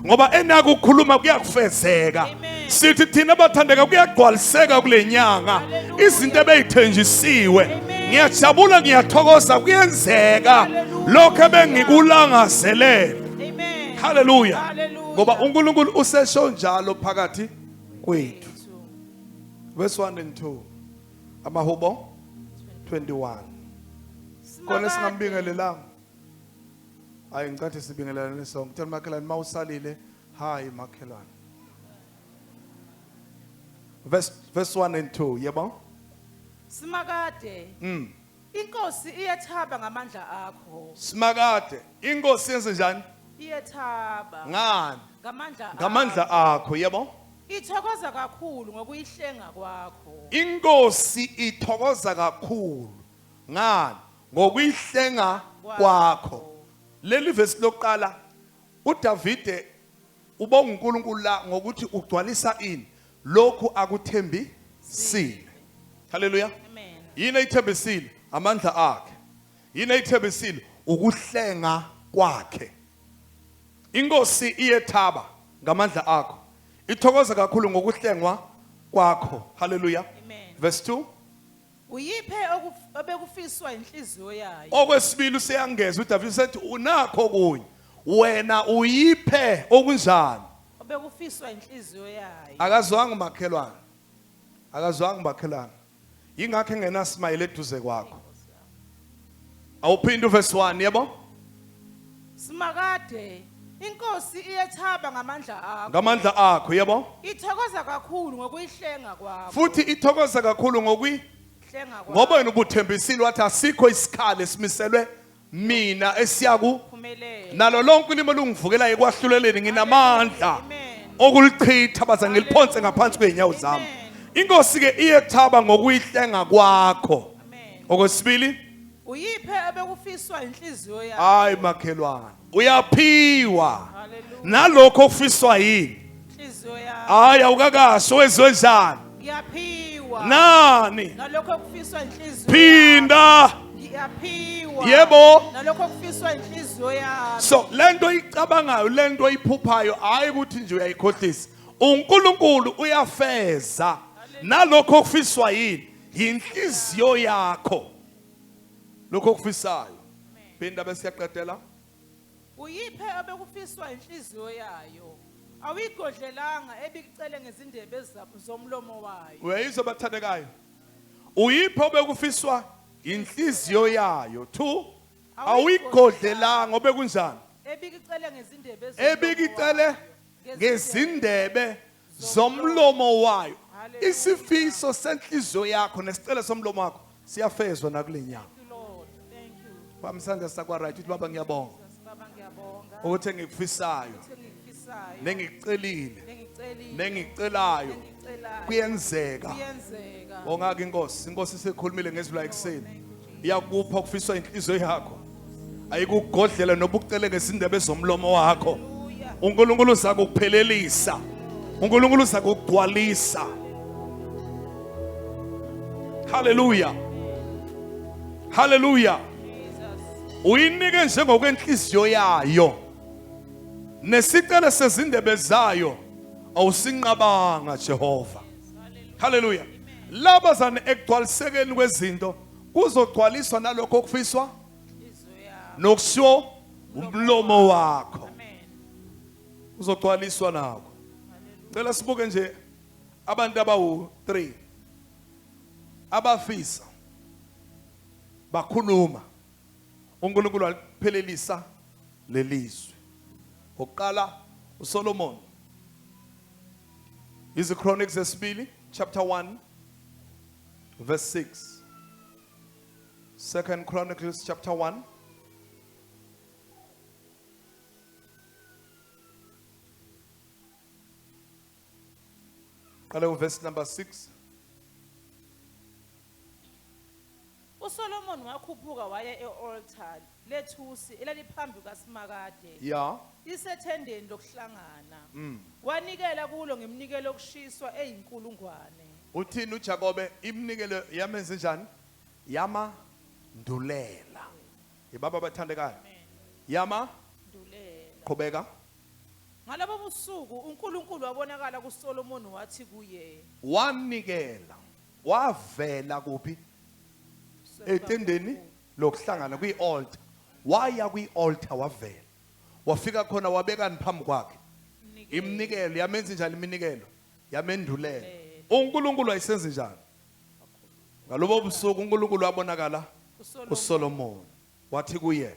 Ngoba enaka ukukhuluma kuyakufezeka. Sithi thina abathandeka kuyagcwaliseka kule nyanga. Izinto ebeyithenjisiwe. Ngiyajabula ngiyathokoza kuyenzeka lokho ebengikulangazelele. Amen. Hallelujah. Hallelujah. Ngoba uNkulunkulu usesho njalo phakathi kwethu. Verse 1 and 2. Amahubo 21. Kona singambingelelanga. Hayi ngicathi sibingelelane sonke. Tell makhelwane mawusalile, hayi makhelwane. Verse 1 and 2, yebo? Simakade. Inkosi iyethaba ngamandla akho. Simakade, inkosi yenze njani? Iyethaba. Ngani? Ngamandla Ngamandla akho, yebo? Ithokoza kakhulu ngokuyihlenga kwakho. Inkosi ithokoza kakhulu. Ngani? Ngokuyihlenga kwakho. Leli verse lokuqala uDavide ubonga uNkulunkulu la ngokuthi ugcwalisa ini lokhu akuthembisile. Hallelujah. Amen. Yini ayithembisile? Amandla akhe. Yini ayithembisile? Ukuhlenga kwakhe. Inkosi iyethaba ngamandla akho. Ithokoza kakhulu ngokuhlengwa kwakho. Hallelujah. Amen. Verse 2. Uyiphe obekufiswa inhliziyo yayo. Okwesibili useyangeza uDavid sethi unakho kunye. Wena uyiphe okunjani? Obekufiswa inhliziyo yayo. Akazwanga makhelwane. Akazwanga makhelwane. Yingakho engena smile eduze kwakho. Awuphinde verse 1 yebo? Simakade inkosi iyethaba ngamandla akho. Ngamandla akho yebo? Ithokoza kakhulu ngokuyihlenga kwakho. Futhi ithokoza kakhulu ngoba wena ubuthembisile wathi asikho isikhali esimiselwe mina esiyaku Phumelela. nalo lonke ulimo lungivukela ekwahluleleni nginamandla okulichitha baza ngiliphonse ngaphansi kweenyawo zami. Inkosi ke iyethaba ngokuyihlenga kwakho. Amen. Okwesibili Uyiphe obekufiswa inhliziyo yayo. hayi makhelwane uyaphiwa Hallelujah. nalokho okufiswa yini Inhliziyo yayo. hayi awukakasho wenziwe njani Ngiyaphiwa. nani Nalokho okufiswa inhliziyo. phinda Ngiyaphiwa. yebo. Nalokho okufiswa inhliziyo yayo. So lento oyicabangayo lento oyiphuphayo hayi ukuthi nje uyayikhohlisa uNkulunkulu uyafeza nalokho okufiswa yini inhliziyo yakho lokho okufisayo phinda bese yaqedela Uyiphe obekufiswa inhliziyo yayo. Awigodlelanga ebikucele ngezindebe zomlomo wayo. uyayizwa bathandekayo uyipho bekufiswa inhliziyo yayo 2 awigodlelanga obekunjani Ebikucele ngezindebe ebikicele ngezindebe zomlomo wayo isifiso senhliziyo yakho nesicelo somlomo wakho siyafezwa nakulenyanga Lord. Thank you. bamsanda sakwa right uthi baba ngiyabonga Baba ngiyabonga. ukuthi engikufisayo Engikufisayo. nengicelile Nengicelile. nengicelayo Nengicelayo. kuyenzeka Kuyenzeka. ongaka inkosi isikhulumile ngezwi la ekseni iyakupha ukufiswa inhliziyo yakho ayikugodlela nobucele ngezindebe zomlomo wakho Hallelujah. uNkulunkulu uzakuphelelisa uNkulunkulu uzakugcwalisa haleluya Hallelujah. Jesus. Uyinike njengokwenhliziyo yayo. Nesicelo sezindebe zayo awusinqabanga Jehova. Hallelujah. Laba zane ekugcwalisekeni kwezinto kuzogcwaliswa nalokho okufiswa Izwi yakho. nokusho umlomo wakho. Amen. Uzogcwaliswa nako. Cela sibuke nje abantu abawu3 abafisa bakhuluma uNkulunkulu waliphelelisa lelizwe. Oqala uSolomon. Is Chronicles esibili chapter 1 verse 6. 2nd Chronicles chapter 1 verse number 6. uSolomon wakhuphuka waya e-altar lethusi elaliphambi kaSimakade Yeah. isethendeni lokuhlangana. Wanikela kulo ngemnikelo yokushiswa eyinkulungwane. Uthini uJakobe imnikelo yamenze njani? Yamandulela. Ibaba bathandekayo. Yama Ndulela. qhubeka. Ngalabo busuku uNkulunkulu wabonakala kuSolomon wathi kuye. Wanikela. Wavela kuphi? Etendeni lokuhlangana kwi-altar. Waya kwi-altar wavela. Wafika khona wabekani phambi kwakhe. Imnikelo yamenze njani iminikelo? Yamendulela. uNkulunkulu wayisenza njani? Ngalobo busuku uNkulunkulu wabonakala kuSolomon. Wathi kuye,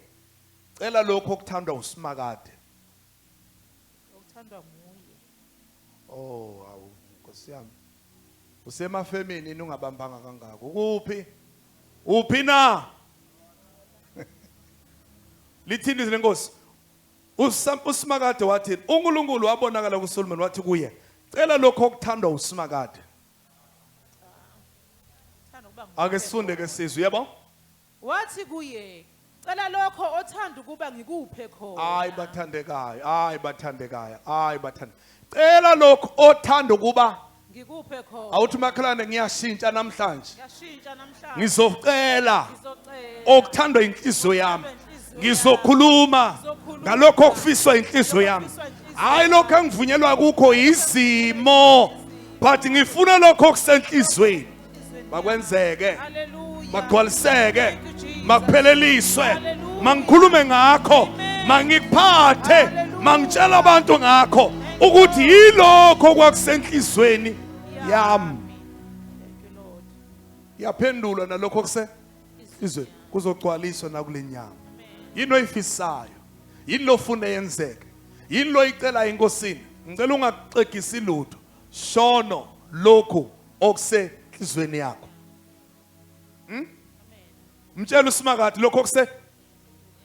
cela lokho okuthandwa uSimakade. Ukuthandwa nguye. Oh, awu Nkosi yami. Usemafemini ungabambanga kangako. Kuphi? Uphi na? Lithini izinkosi? uSimakade wathi uNkulunkulu wabonakala kuSolomon wathi kuye, cela lokho okuthandwa uSimakade. Uthanda ukuba Ake sifunde ke sizwe, yebo? Wathi kuye, cela lokho othanda ukuba ngikuphe khona. Hayi bathandekayo, hayi bathandekayo, hayi bathanda. Cela lokho othanda ukuba Ngikuphe khona. awuthi makhalane ngiyashintsha namhlanje. Ngiyashintsha namhlanje. Ngizocela Ngizocela. okuthandwa inhliziyo yami. Ngizokhuluma ngalokho okufiswa inhliziyo yami. Hayi lokho engivunyelwa kukho izimo, but ngifuna lokho okusenhlizweni. Makwenzeke, Hallelujah. magcwaliseke, makupheleliswe, mangikhulume ngakho, mangikuphathe, mangitshela abantu ngakho ukuthi yilokho kwakusenhlizweni yami. Thank you, Lord. Yaphendula nalokho kusenhlizweni kuzogcwaliswa nakulenyanga. Yini oyifisayo? Yini lofuna yenzeke? Yini loyicela enkosini? Ngicela ungaxegisi lutho. Shono lokho okusenhlizweni yakho. Mtshela uSimakade lokho okuse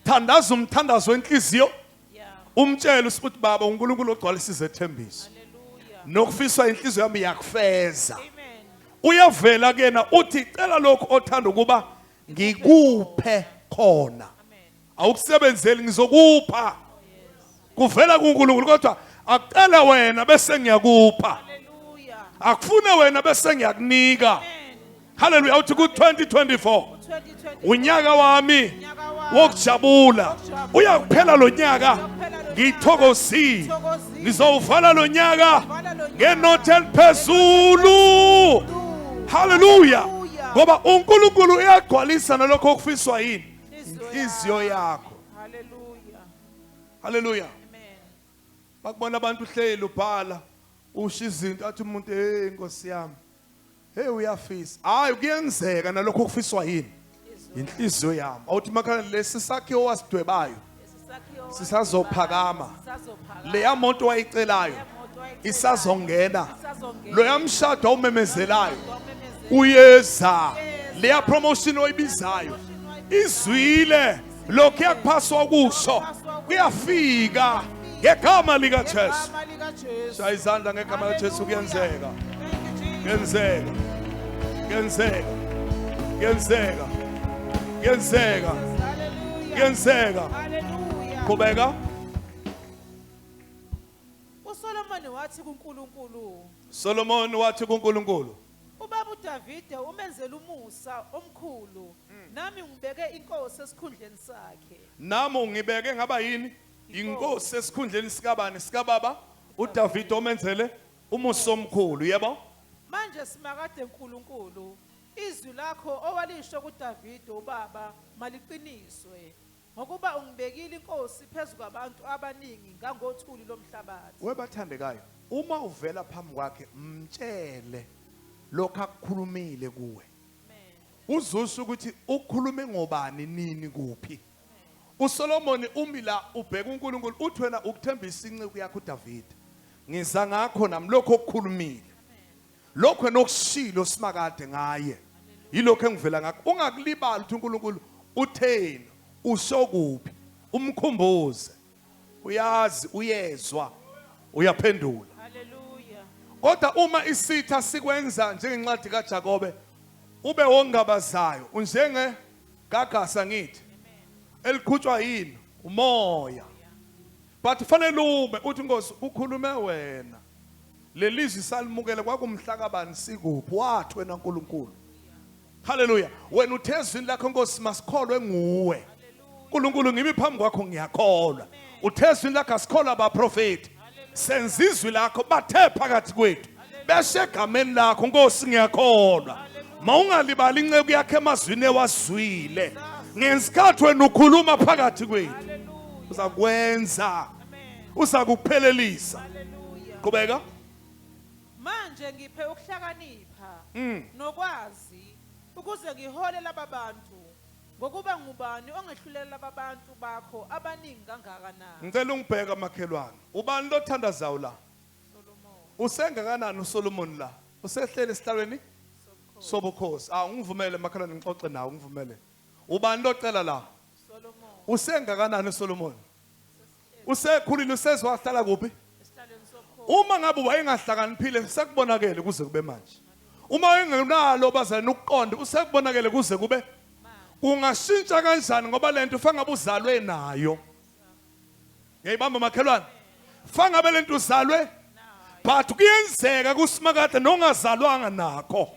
thandaza umthandazo wenhliziyo. Yeah. Umtshela usibuthi baba uNkulunkulu ogcwalisa izethembiso. Hallelujah. Nokufiswa inhliziyo yami yakufeza. Amen. Uyavela kena uthi cela lokho othanda ukuba ngikuphe khona. Amen. Awukusebenzeli ngizokupha. Kuvela kuNkulunkulu kodwa akucela wena bese ngiyakupha. Hallelujah. Akufune wena bese ngiyakunika. Amen. Hallelujah. Uthi ku 2024 2020. unyaka wami Unyaka wami. wokujabula. Uyakuphela lo nyaka ngithokozile. Ngithokozile. Ngizowuvala lo nyaka Vala lo nyaka. ngenothi eliphezulu. Hallelujah. Ngoba uNkulunkulu uyagcwalisa nalokho okufiswa yini? Inhliziyo yakho. Hallelujah. Hallelujah. Amen. Bakubona abantu uhleli ubhala usho izinto athi umuntu hey Nkosi yami. Hey uyafisa. Hayi kuyenzeka nalokho okufiswa yini? Inhliziyo yami. Awuthi makhala lesi sakhiwo wasidwebayo sisazophakama. Leya moto wayicelayo isazongena. Lo yamshado awumemezelayo uyeza. Leya promotion oyibizayo izwile lokho yakuphaswa kusho kuyafika ngegama lika Jesu. Shaya izandla ngegama lika Jesu kuyenzeka. Kuyenzeka. Kuyenzeka. Kuyenzeka. Kuyenzeka. Kuyenzeka. Hallelujah. Qhubeka. uSolomon wathi kuNkulunkulu, Solomon wathi kuNkulunkulu, ubaba uDavide umenzela umusa omkhulu nami ngibeke inkosi esikhundleni sakhe. Nami ungibeke ngaba yini? Inkosi esikhundleni sikabani? Sikababa uDavide omenzele umusa omkhulu, yebo? Manje simakade uNkulunkulu izwi lakho owalisho kuDavide ubaba maliqiniswe ngokuba ungibekile inkosi phezulu kwabantu abaningi ngangothuli lomhlabathi. Webathandekayo, uma uvela phambi kwakhe mtshele lokho akukhulumile kuwe. Uzusho ukuthi ukhulume ngobani nini kuphi. uSolomon umila ubheka uNkulunkulu uthi wena ukuthembisa inceku yakho uDavide. Ngiza ngakho nami lokho okukhulumile. Lokho enokushilo simakade ngaye. Yilokho engivela ngakho. Ungakulibali uthi uNkulunkulu utheni, usho kuphi, umkhumbuze. Uyazi, uyezwa, uyaphendula. Hallelujah. Kodwa uma isitha sikwenza njengencwadi kaJakobe ube wongabazayo unjenge gagasa ngithi elikhutshwa yini umoya. But fanele ube uthi Nkosi ukhulume wena. Lelizwi salimukele kwakumhlakabani sikuphi wathi wena uNkulunkulu. Hallelujah. Wena uthezwini lakho Nkosi masikholwe nguwe. uNkulunkulu ngimi phambi kwakho ngiyakholwa. Uthezwini lakho asikholwa abaprofeti. Senza izwi lakho bathe phakathi kwethu. Beshe egameni lakho Nkosi ngiyakholwa. Mawungalibali inceku yakhe emazwini ewazwile. Ngesikhathi wena ukhuluma phakathi kwethu. Uzakwenza. Uzakuphelelisa. Qhubeka. Manje ngiphe ukuhlakanipha nokwazi ukuze ngihole laba bantu ngokuba ngubani ongehlulela laba bantu bakho abaningi kangaka na. Ngicela ungibheka makhelwane. Ubani lothandazayo la? Solomon. Usengakanani uSolomon la? Usehlele esihlalweni sobukhosi. Ungivumele makhelwane ngixoxe nawe ngivumele. Ubani locela la? Solomon. Usengakanani uSolomon? Usekhulile usezwahlala kuphi? Esihlalweni sobukhosi. Uma ngabe wayengahlakaniphile sekubonakele kuze kube manje. Uma wayengenalo bazalwane ukuqonda usekubonakele kuze kube kungashintsha kanjani ngoba lento fangabe uzalwe nayo. Ngiyibamba makhelwane. Fangabe lento uzalwe but kuyenzeka kusimakade nongazalwanga nakho.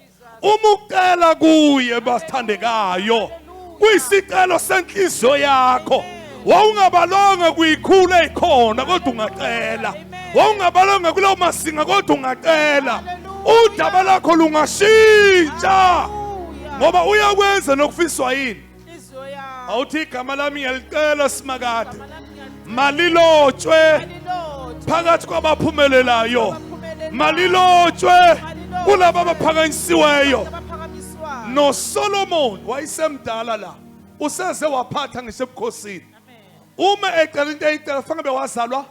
Uma ucela kuye basithandekayo kuyisicelo senhliziyo yakho. Wawungabalonga kuyikhulu ekhona kodwa ungacela. Wawungabalonga kulowo masinga kodwa ungacela. Udaba lakho lungashintsha ngoba uyakwenza nokufiswa yini. Inhliziyo yakho. Awuthi igama lami ngiyalicela simakade malilotshwe phakathi kwabaphumelelayo. Malilotshwe kulabo abaphakanyisiweyo. NoSolomon wayesemdala la useze waphatha ngisho ebukhosini. Uma ecela into eyicela fanele bewazalwa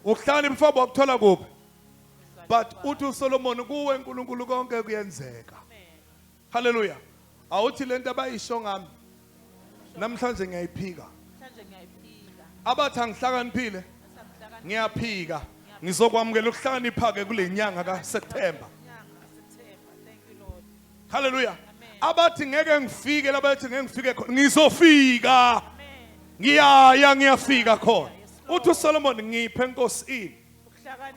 ukuhlani mfabo wakuthola kuphi. But uthi uSolomon kuwe uNkulunkulu konke kuyenzeka. Hallelujah. Awuthi lento abayisho ngami namhlanje ngiyayiphika. Manje ngiyayiphika. Abathi angihlakaniphile ngiyaphika. Ngizokwamukela ukuhlakanipha ke kule nyanga kaSeptember. Thank you Lord. Hallelujah. Abathi ngeke ngifike labathi ngeke ngifike khona ngizofika. Ngiyafika khona. Uthi uSolomon ngiphe Nkosi ini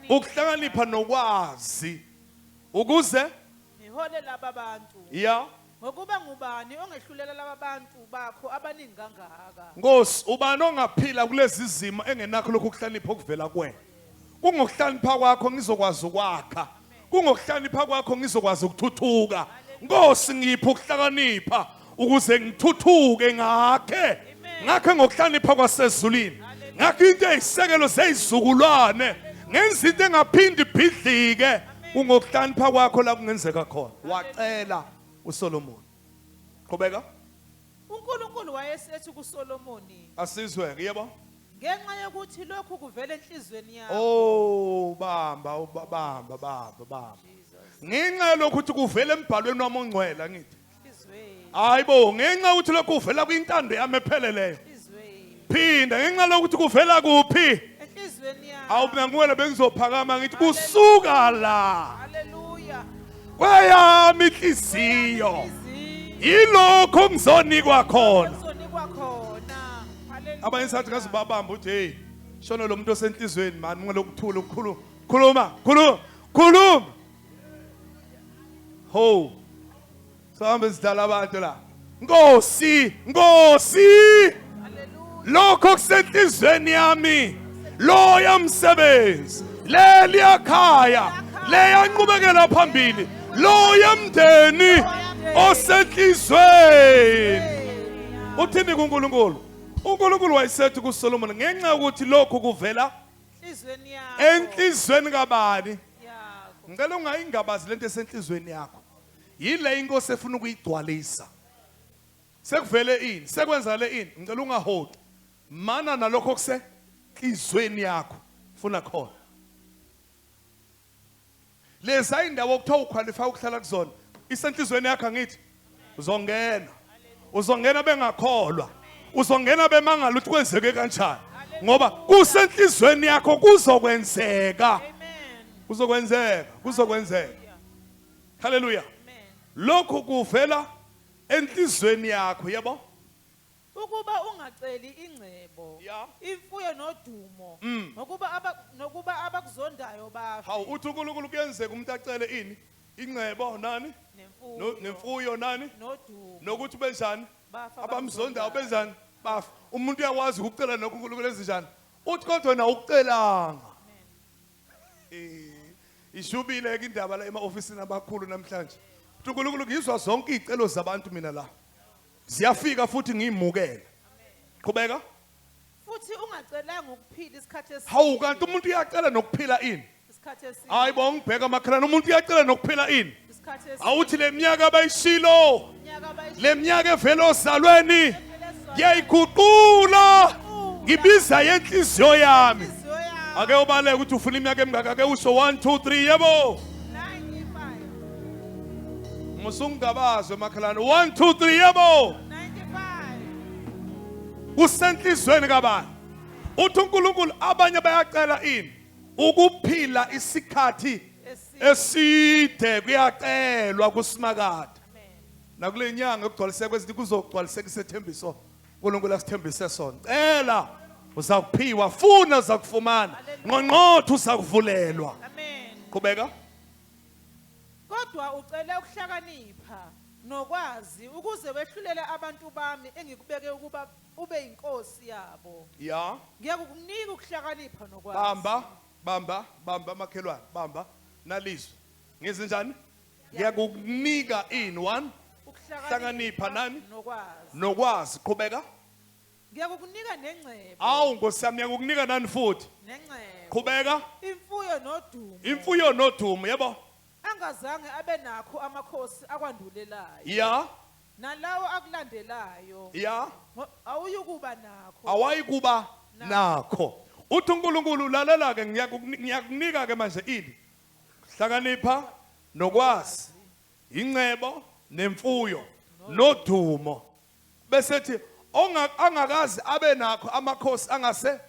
ukuhlakanipha nokwazi ukuze ngihole laba bantu. ya Ngokuba ngubani ongehlulela laba bantu bakho abaningi kangaka. Nkosi ubani ongaphila kulezi zimo engenakho lokhu ukuhlanipha okuvela kuwena. Kungokuhlanipha kwakho ngizokwazi ukwakha. Kungokuhlanipha kwakho ngizokwazi ukuthuthuka. Nkosi ngipha ukuhlakanipha ukuze ngithuthuke ngakhe. Ngakhe ngokuhlanipha kwasezulwini. Ngakho into eyisekelo seyizukulwane. Ngenza into engaphindi ibhidlike. Kungokuhlanipha kwakho la kungenzeka khona. Wacela uSolomon. Qhubeka. uNkulunkulu wayesethi kuSolomoni Asizwe yebo. ngenxa yokuthi lokhu kuvela enhlizweni yakho. Oh bamba. Ngenxa lokuthi kuvela embhalweni wami ongcwele ngithi. Izweni. Hayibo ngenxa ukuthi lokhu kuvela kwintando yami epheleleyo. Izweni. Phinda ngenxa lokuthi kuvela kuphi? Enhlizweni yakho. Awubona nguwena bengizophakama ngithi kusuka la. Hallelujah. Kweyami inhliziyo. Yilokho ngizonikwa khona. Uzonikwa khona. Hallelujah. Abanye sathi ngaze babamba uthi hey shona lo muntu osenhlizweni mani ngelokuthula ukukhuluma. Khuluma. Ho. Sahambe sidala abantu la. Nkosi, Nkosi. Lokho kusenhlizweni yami. Lo yamsebenzi. Le liyakhaya. Le yanqubekela phambili. Lo yamndeni osenhlizweni. Uthini kuNkulunkulu? uNkulunkulu wayesethi kuSolomon ngenxa ukuthi lokho kuvela enhlizweni yakho enhlizweni kabani. yakho. Ngicela ungayingabazi lento esenhlizweni yakho. Yile inkosi efuna ukuyigcwalisa. Sekuvele ini? Sekwenzakale ini? Ngicela ungahodi. Mana nalokho kusenhlizweni yakho funa khona. Leza indawo okuthiwa uqualify ukuhlala kuzona. Isenhlizweni yakho angithi uzongena. Uzongena bengakholwa. Uzongena bemangala ukuthi kwenzeke kanjani. Ngoba kusenhlizweni yakho kuzokwenzeka. Amen. Kuzokwenzeka. Hallelujah. Amen. Lokho kuvela enhlizweni yakho, yebo? Ukuba ungaceli ingcebo, Ya. imfuyo nodumo, nokuba abakuzondayo bafe, Hawu uthi uNkulunkulu kuyenzeka umuntu acele ini? Ingcebo nani? Nemfuyo nani? nodumo, Nokuthi benjani? bafa Abamzondayo benjani? Bafa. Umuntu uyawazi ukucela noNkulunkulu ezinjani. Uthi kodwa na ukucelanga. Ishubile ke indaba la ema-ofisini abakhulu namhlanje. Uthi uNkulunkulu ngizwa zonke izicelo zabantu mina la. Ziyafika futhi ngiyimukele. Qhubeka. futhi ungacelanga ukuphila isikhathi eside. Hawu kanti umuntu uyacela nokuphila ini? Isikhathi eside. Hayibo ngibheka makhalana umuntu uyacela nokuphila ini? Isikhathi eside. Awuthi leminyaka abayishilo, Unyaka abayishilo. leminyaka evela ozalweni ngiyayiguqula. Ngibiza yenhliziyo yami. Inhliziyo yakho, Ake ubaleke ukuthi ufuna iminyaka emingaka ake usho 1 2 3 yebo. 95, Musungabazwe makhalana 1 2 3 yebo. 95. Usenhlizweni kabani? Uthi uNkulunkulu abanye bayacela ini? Ukuphila isikhathi eside kuyacelwa kusimakade. Amen. Nakule nyanga ekugcwaliseka kwezinto kuzogcwaliseka isethembiso uNkulunkulu asithembise sona. Cela uzakuphiwa, funa uzakufumana. Ngqongqotho uzakuvulelwa. Amen. Qhubeka. Kodwa ucele ukuhlakanipha nokwazi ukuze wehlulele abantu bami engikubeke ukuba ube inkosi yabo. Ya. Ngiyakukunika ukuhlakanipha nokwazi. Bamba makhelwane, bamba nalizwe. Ngizinjani? Ngiyakukunika ini 1 Hlakanipha nani? Nokwazi. Nokwazi. Qhubeka. Ngiyakukunika nengcebo. Awu Nkosi yami ngiyakukunika nani futhi? Nengcebo. Qhubeka. Imfuyo nodumo. Imfuyo nodumo, yebo? Angazange abe nakho amakhosi akwandulelayo. Ya. Nalawo akulandelayo. Ya. Awuyukuba nakho. Awayikuba nakho. Uthi uNkulunkulu lalela ke ngiyakunika ke manje ini. Hlakanipha nokwazi. Ingcebo nemfuyo nodumo. Bese thi angakazi abe nakho amakhosi angase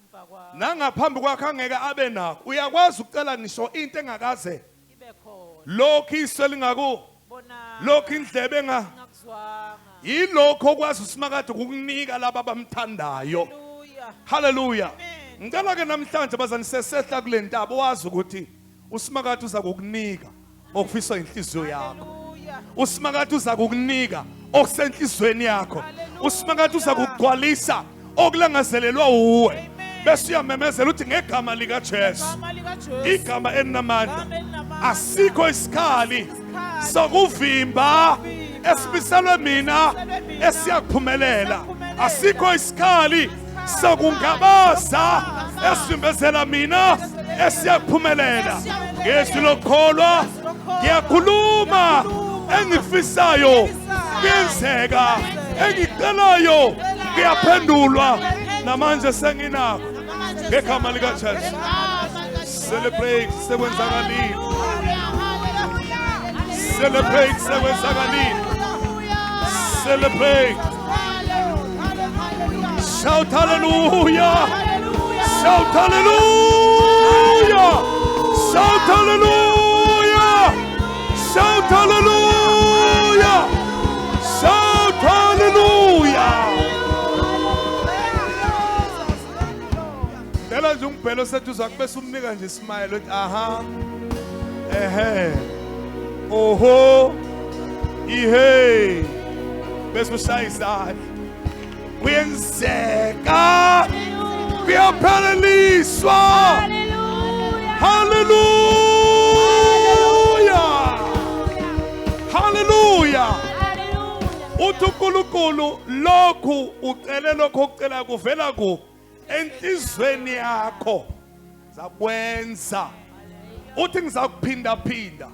Mva kwakho nangaphambi kwakhe angeke abe nakho. Uyakwazi ukucela nisho into engakaze. ibe khona. Lokho iswe lingaku. Bona Lokho indlebe ngakuzwanga. yilokho okwazi usimakade ukukunika laba abamthandayo. Hallelujah. Hallelujah. Amen. Ngicela ke namhlanje bazani sesehla kule ntaba wazi ukuthi usimakade uza kukunika okufiswa inhliziyo yakho. Hallelujah. Usimakade uza kukunika okusenhlizweni yakho. Usimakade uza kugcwalisa okulangazelelwa uwe. Amen. Bese uyamemezela uthi ngegama lika Jesu, Igama lika Jesu. igama elinamandla, Igama elinamandla. asikho isikhali sokuvimba esibiselwe mina esiyakuphumelela. Asikho isikhali sokungabaza esivimbezela mina esiyakuphumelela. Ngezwi lokholwa ngiyakhuluma engifisayo kuyenzeka, engicelayo kuyaphendulwa. Namanje senginakho ngegama lika Jesu. Celebrate sekwenzakalile. Celebrate sekwenzakalile. Celebrate. Shout hallelujah. Shout hallelujah. Shout hallelujah. Shout hallelujah. Shout hallelujah. Dela nje ungibhelo sethu uzakube sumnika nje smile uthi aha. Ehe. Oho. Ihe. Bese ushaya izandla. Kuyenzeka. Kuyaphelelisa. Hallelujah. Hallelujah. Uthi uNkulunkulu lokhu ucele lokho ucela kuvela ku enhlizweni yakho zakwenza. Uthi ngizakuphinda phinda.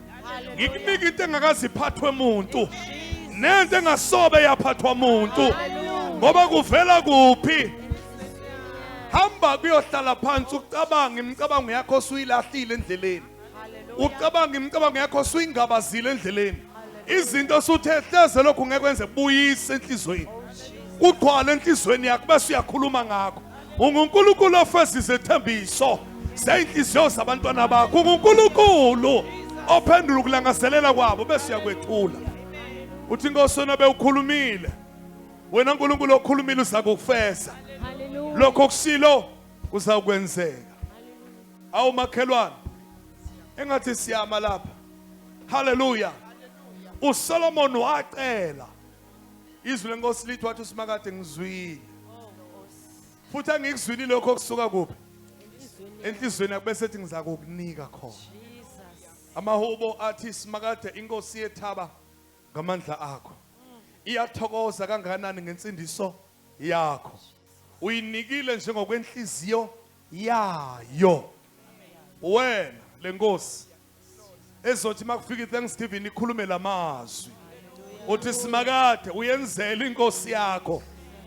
Ngikunika into engakaziphathwe umuntu. Nento engasobe yaphathwa umuntu. Ngoba kuvela kuphi? Hamba kuyohlala phansi ucabanga imicabango yakho suyilahlile endleleni. Ucabanga imicabango yakho suyingabazile endleleni. Izinto suthethe lokho ngekwenze buyise enhlizweni. Kuqhwala enhlizweni yakho bese uyakhuluma ngakho. UNkulunkulu ofezisa ithembiso seyinhliziyo zabantwana bakho. UNkulunkulu ophendula ukulangazelela kwabo bese uyakwethula. Uthi Nkosi wena bewukhulumile. Wena uNkulunkulu okhulumile uzakufeza. Lokho kusilo kuzakwenzeka. Awu makhelwane engathi siyama lapha. Hallelujah. uSolomon wacela izwi lenkosi lithi wathi uSimakade ngizwile. Futhi angikuzwile lokho kusuka kuphi? Enhlizweni yakho bese ethi ngizakukunika khona. Amahubo athi Simakade inkosi yethaba ngamandla akho. Iyathokoza kangakanani ngensindiso yakho. Uyinikile njengokwenhliziyo yayo. Wena lenkosi ezothi makufika iThanksgiving ikhulume lamazwi. Uthi Simakade uyenzela inkosi yakho.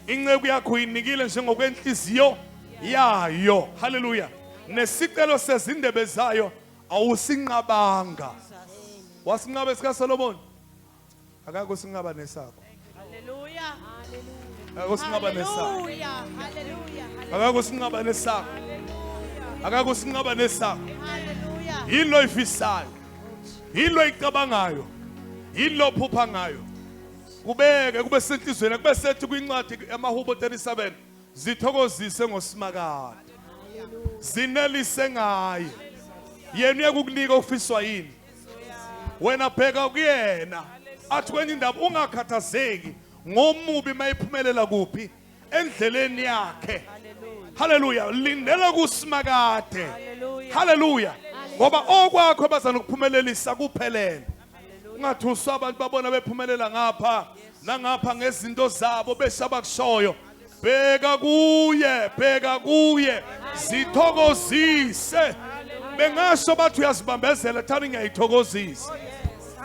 Inceku yakho uyinikile njengokwenhliziyo yayo. Hallelujah. Nesicelo sezindebe zayo awusinqabanga. Wasinqaba sikaSolomon. Akakho sinqaba nesakho. Hallelujah. Akakho sinqaba nesakho. Hallelujah. Hallelujah. Akakho sinqaba nesakho. Akakho sinqaba nesakho. Hallelujah. Yilo ifisayo. Yilo icabangayo. Yilo phupha ngayo. Kubeke kube senhlizweni kube sethi kwincwadi amahubo 37 zithokozise ngoSimakade. Zinelise ngaye. Yena uyakukunika ofiswa yini. Wena bheka kuyena. Athi kwenye indaba ungakhathazeki ngomubi mayiphumelela kuphi endleleni yakhe. Hallelujah. Lindela kuSimakade. Hallelujah. Ngoba okwakho bazanokuphumelelisa kuphelele. Ungathuswa abantu babona bephumelela ngapha nangapha ngezinto zabo besabakushoyo. Bheka kuye zithokozise. Bengasho bathi uyazibambezela thani ngiyayithokozisa.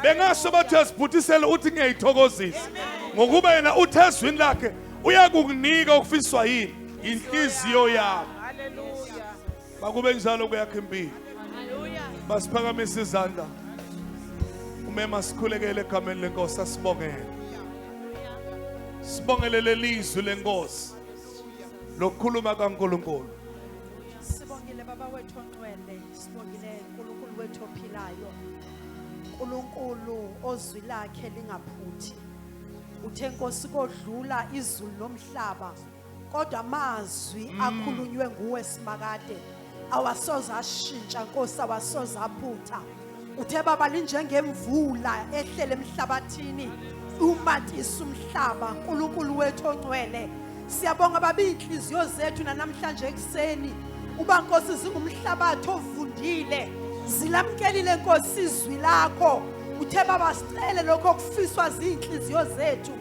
Bengasho bathi uyazibhuthisela uthi ngiyayithokozisa. Ngokuba yena uthezwini lakhe uyakukunika okufiswa yini inhliziyo yakho. Hallelujah. Bakube njalo kuyakho impilo. Hallelujah. Basiphakamise izandla. Umema sikhulekele egameni lenkosi asibongele. Sibongele lelizwi lenkosi. Lokukhuluma kaNkulunkulu. Sibongile baba wethu ongcwele, sibongile uNkulunkulu wethu ophilayo. uNkulunkulu ozwi lakhe lingaphuthi. Uthe Nkosi kodlula izulu nomhlaba, kodwa amazwi akhulunywe nguwe Simakade awasoze ashintsha Nkosi, awasoze aphutha. Uthe baba linjengemvula ehlele emhlabathini umatisa umhlaba. uNkulunkulu wethu ongcwele, siyabonga baba inhliziyo zethu namhlanje ekseni uba Nkosi zingumhlabathi ovundile, zilamkelile Nkosi izwi lakho. Uthe baba sicele lokho okufiswa zinhliziyo zethu,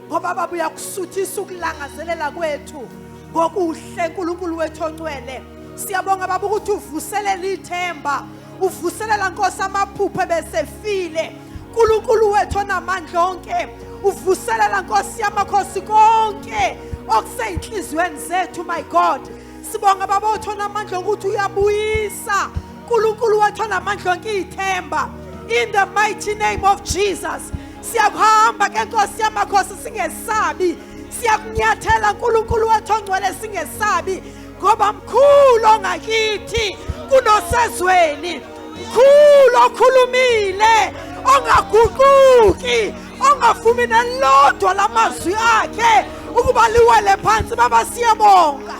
ngoba baba uyakusuthisa ukulangazelela kwethu ngokuhle. uNkulunkulu wethu ongcwele, siyabonga baba ukuthi uvuselela ithemba, uvuselela Nkosi amaphupho ebesefile. uNkulunkulu wethu onamandla onke, uvuselela Nkosi yamakhosi konke okuseyinhliziyweni zethu. My God, sibonga baba uthi onamandla ukuthi uyabuyisa. uNkulunkulu wethu onamandla onke ithemba. In the mighty name of Jesus, siyakuhamba ke Nkosi yamakhosi singesabi, siyakunyathela uNkulunkulu wethu ongcwele singesabi, ngoba mkhulu ongakithi kunosezweni, mkhulu okhulumile ongaguquki, ongavumi nelodwa lamazwi akhe ukuba liwele phansi. Baba siyabonga,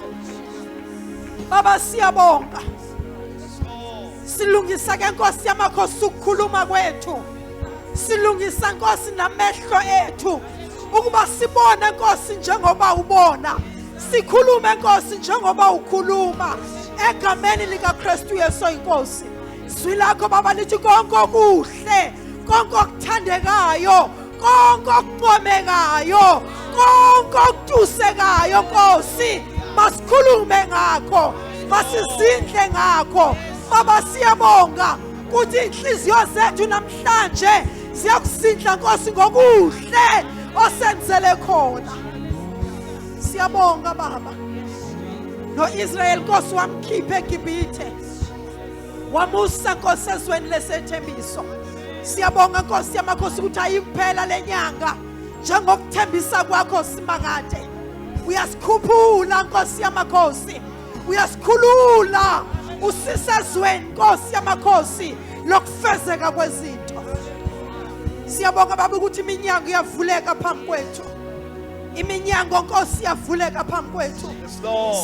baba siyabonga. Silungisa ke Nkosi yamakhosi ukukhuluma kwethu, silungisa Nkosi namehlo ethu ukuba sibone Nkosi njengoba ubona, sikhulume Nkosi njengoba ukhuluma, egameni likaKristu Yesu inkosi. Izwi lakho Baba lithi konke okuhle, konke okuthandekayo, konke okuncomekayo, konke okutusekayo Nkosi, masikhulume ngakho, masizindle ngakho. Baba siyabonga ukuthi inhliziyo zethu namhlanje ziyakusindla Nkosi ngokuhle osenzele khona. Siyabonga Baba. No-Israel Nkosi wamkhipha eGibhithe, wamusa Nkosi ezweni lesethembiso. Siyabonga Nkosi yamakhosi ukuthi ayikuphela lenyanga njengokuthembisa kwakho simakade. Uyasikhuphula Nkosi yamakhosi, uyasikhulula usisezweni Nkosi yamakhosi lokufezeka kwezinto. Siyabonga Baba ukuthi iminyango iyavuleka phambi kwethu, iminyango Nkosi iyavuleka phambi kwethu.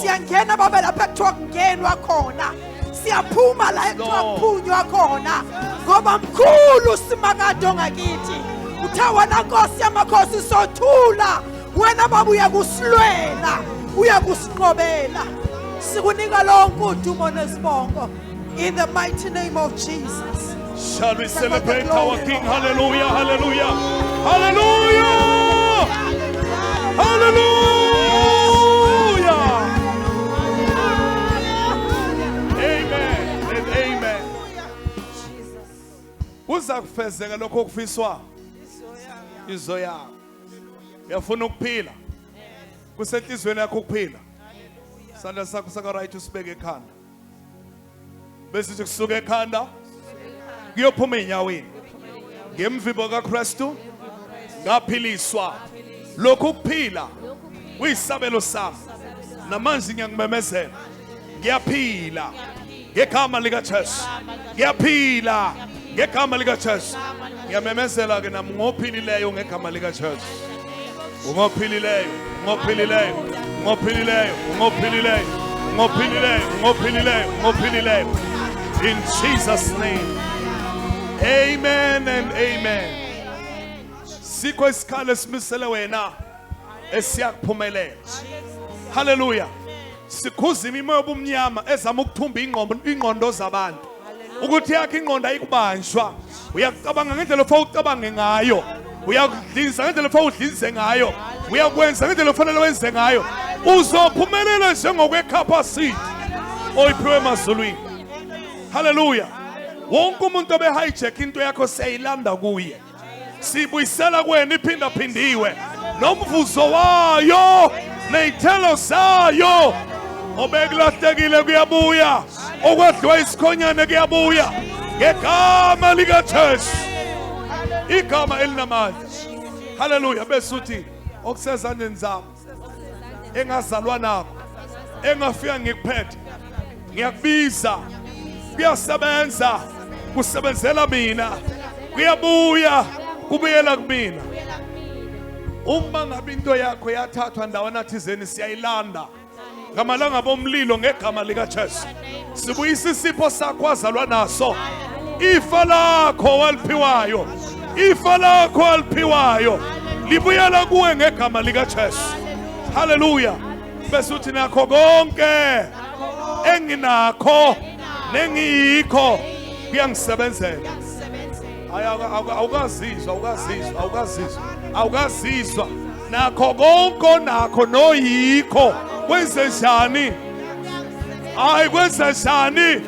Siyangena Baba lapha ekuthiwa kungenwa khona, siyaphuma la ekuthiwa kuphunywa khona, ngoba mkhulu simakade ongakithi. Uthe wena Nkosi yamakhosi sothula, wena Baba uyakusilwela, uyakusinqobela. Sikunika lonke udumo nesibongo in the mighty name of Jesus. Shall we celebrate our King? Hallelujah, hallelujah, hallelujah, hallelujah. Amen and amen. Uza kufezeka lokho okufiswa izo yakho. Uyafuna ukuphila, kusenhlizweni yakho ukuphila. Sandla sakho saka right usibeke ekhanda, bese kusuka ekhanda kuyophuma enyaweni. Ngemvibo kaKristu ngaphiliswa. Lokhu kuphila uyisabelo sami, namanje ngiyakubemezela, ngiyaphila ngegama likaJesu, ngiyaphila ngegama likaJesu. Ngiyamemezela ke nami ngophilileyo ngegama likaJesu. Ungophilileyo, ungophilileyo, ungophilileyo, ungophilileyo, ungophilileyo, ungophilileyo, ungophilileyo. In Jesus' name. Amen and amen. Sikho isikhala esimisele wena esiyakuphumelela. Hallelujah. Sikhuza imimoya obumnyama ezama ukuthumba ingqondo zabantu ukuthi yakhe ingqondo ayikubanjwa. Uyacabanga ngendlela ofa ucabange ngayo, uyakudliza ngendlela ofa udlize ngayo, uyakwenza ngendlela ofanele wenze ngayo. Uzophumelela njengokwe-capacity oyiphiwe emazulwini. Hallelujah. Wonke umuntu obehijack into yakho siyayilanda kuye, sibuyisela kuwena iphindaphindiwe, nomvuzo wayo ney'thelo zayo. Obekulahlekile kuyabuya, okwadliwa isikhonyane kuyabuya, ngegama likaJesu, igama elinamandla. Hallelujah. Bese uthi okusezandleni zami engazalwa nakho, engafika ngikuphethe, ngiyakubiza, kuyasebenza, kusebenzela mina, kuyabuya, kubuyela kumina. Uma ngabe into yakho yathathwa ndawana thizeni siyayilanda ngamalanga bomlilo ngegama likaJesu. Sibuyisa isipho sakho wazalwa naso, ifa lakho waliphiwayo, ifa lakho waliphiwayo libuyela kuwe ngegama likaJesu. Hallelujah. Bese uthi nakho konke enginakho nengikho kuyangisebenzela. Awukazizwa nakho konke nakho noyikho kwenze njani? Hayi kwenze njani?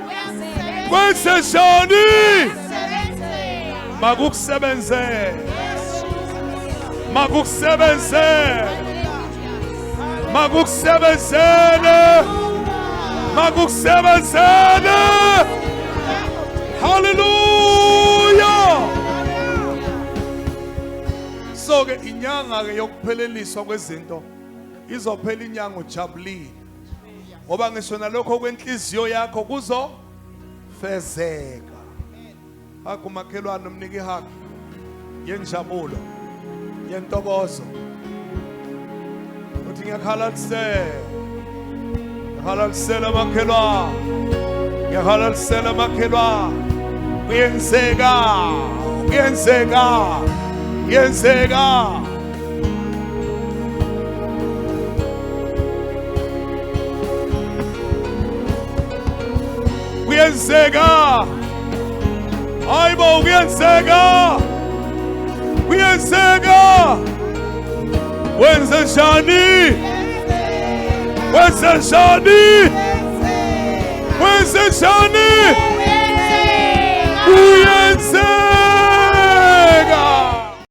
Kwenze njani? Makukusebenzele, makukusebenzele, makukusebenzele, makukusebenzele. Hallelujah. So ke inyanga ke yokupheleliswa kwezinto izophela inyanga ujabulile, ngoba ngisho nalokho kwenhliziyo yakho kuzofezeka. Akumakhelwane umnike ihaki yenjabulo, yentokozo. Uthi ngiyakhalalisela, ngiyakhalalisela makhelwane, ngiyakhalalisela makhelwane. Kuyenzeka, Kuyenzeka. Kuyenzeka. Kuyenzeka. Hayibo kuyenzeka. Kuyenzeka. Wenze njani? Wenze njani? Wenze njani? Kuyenzeka.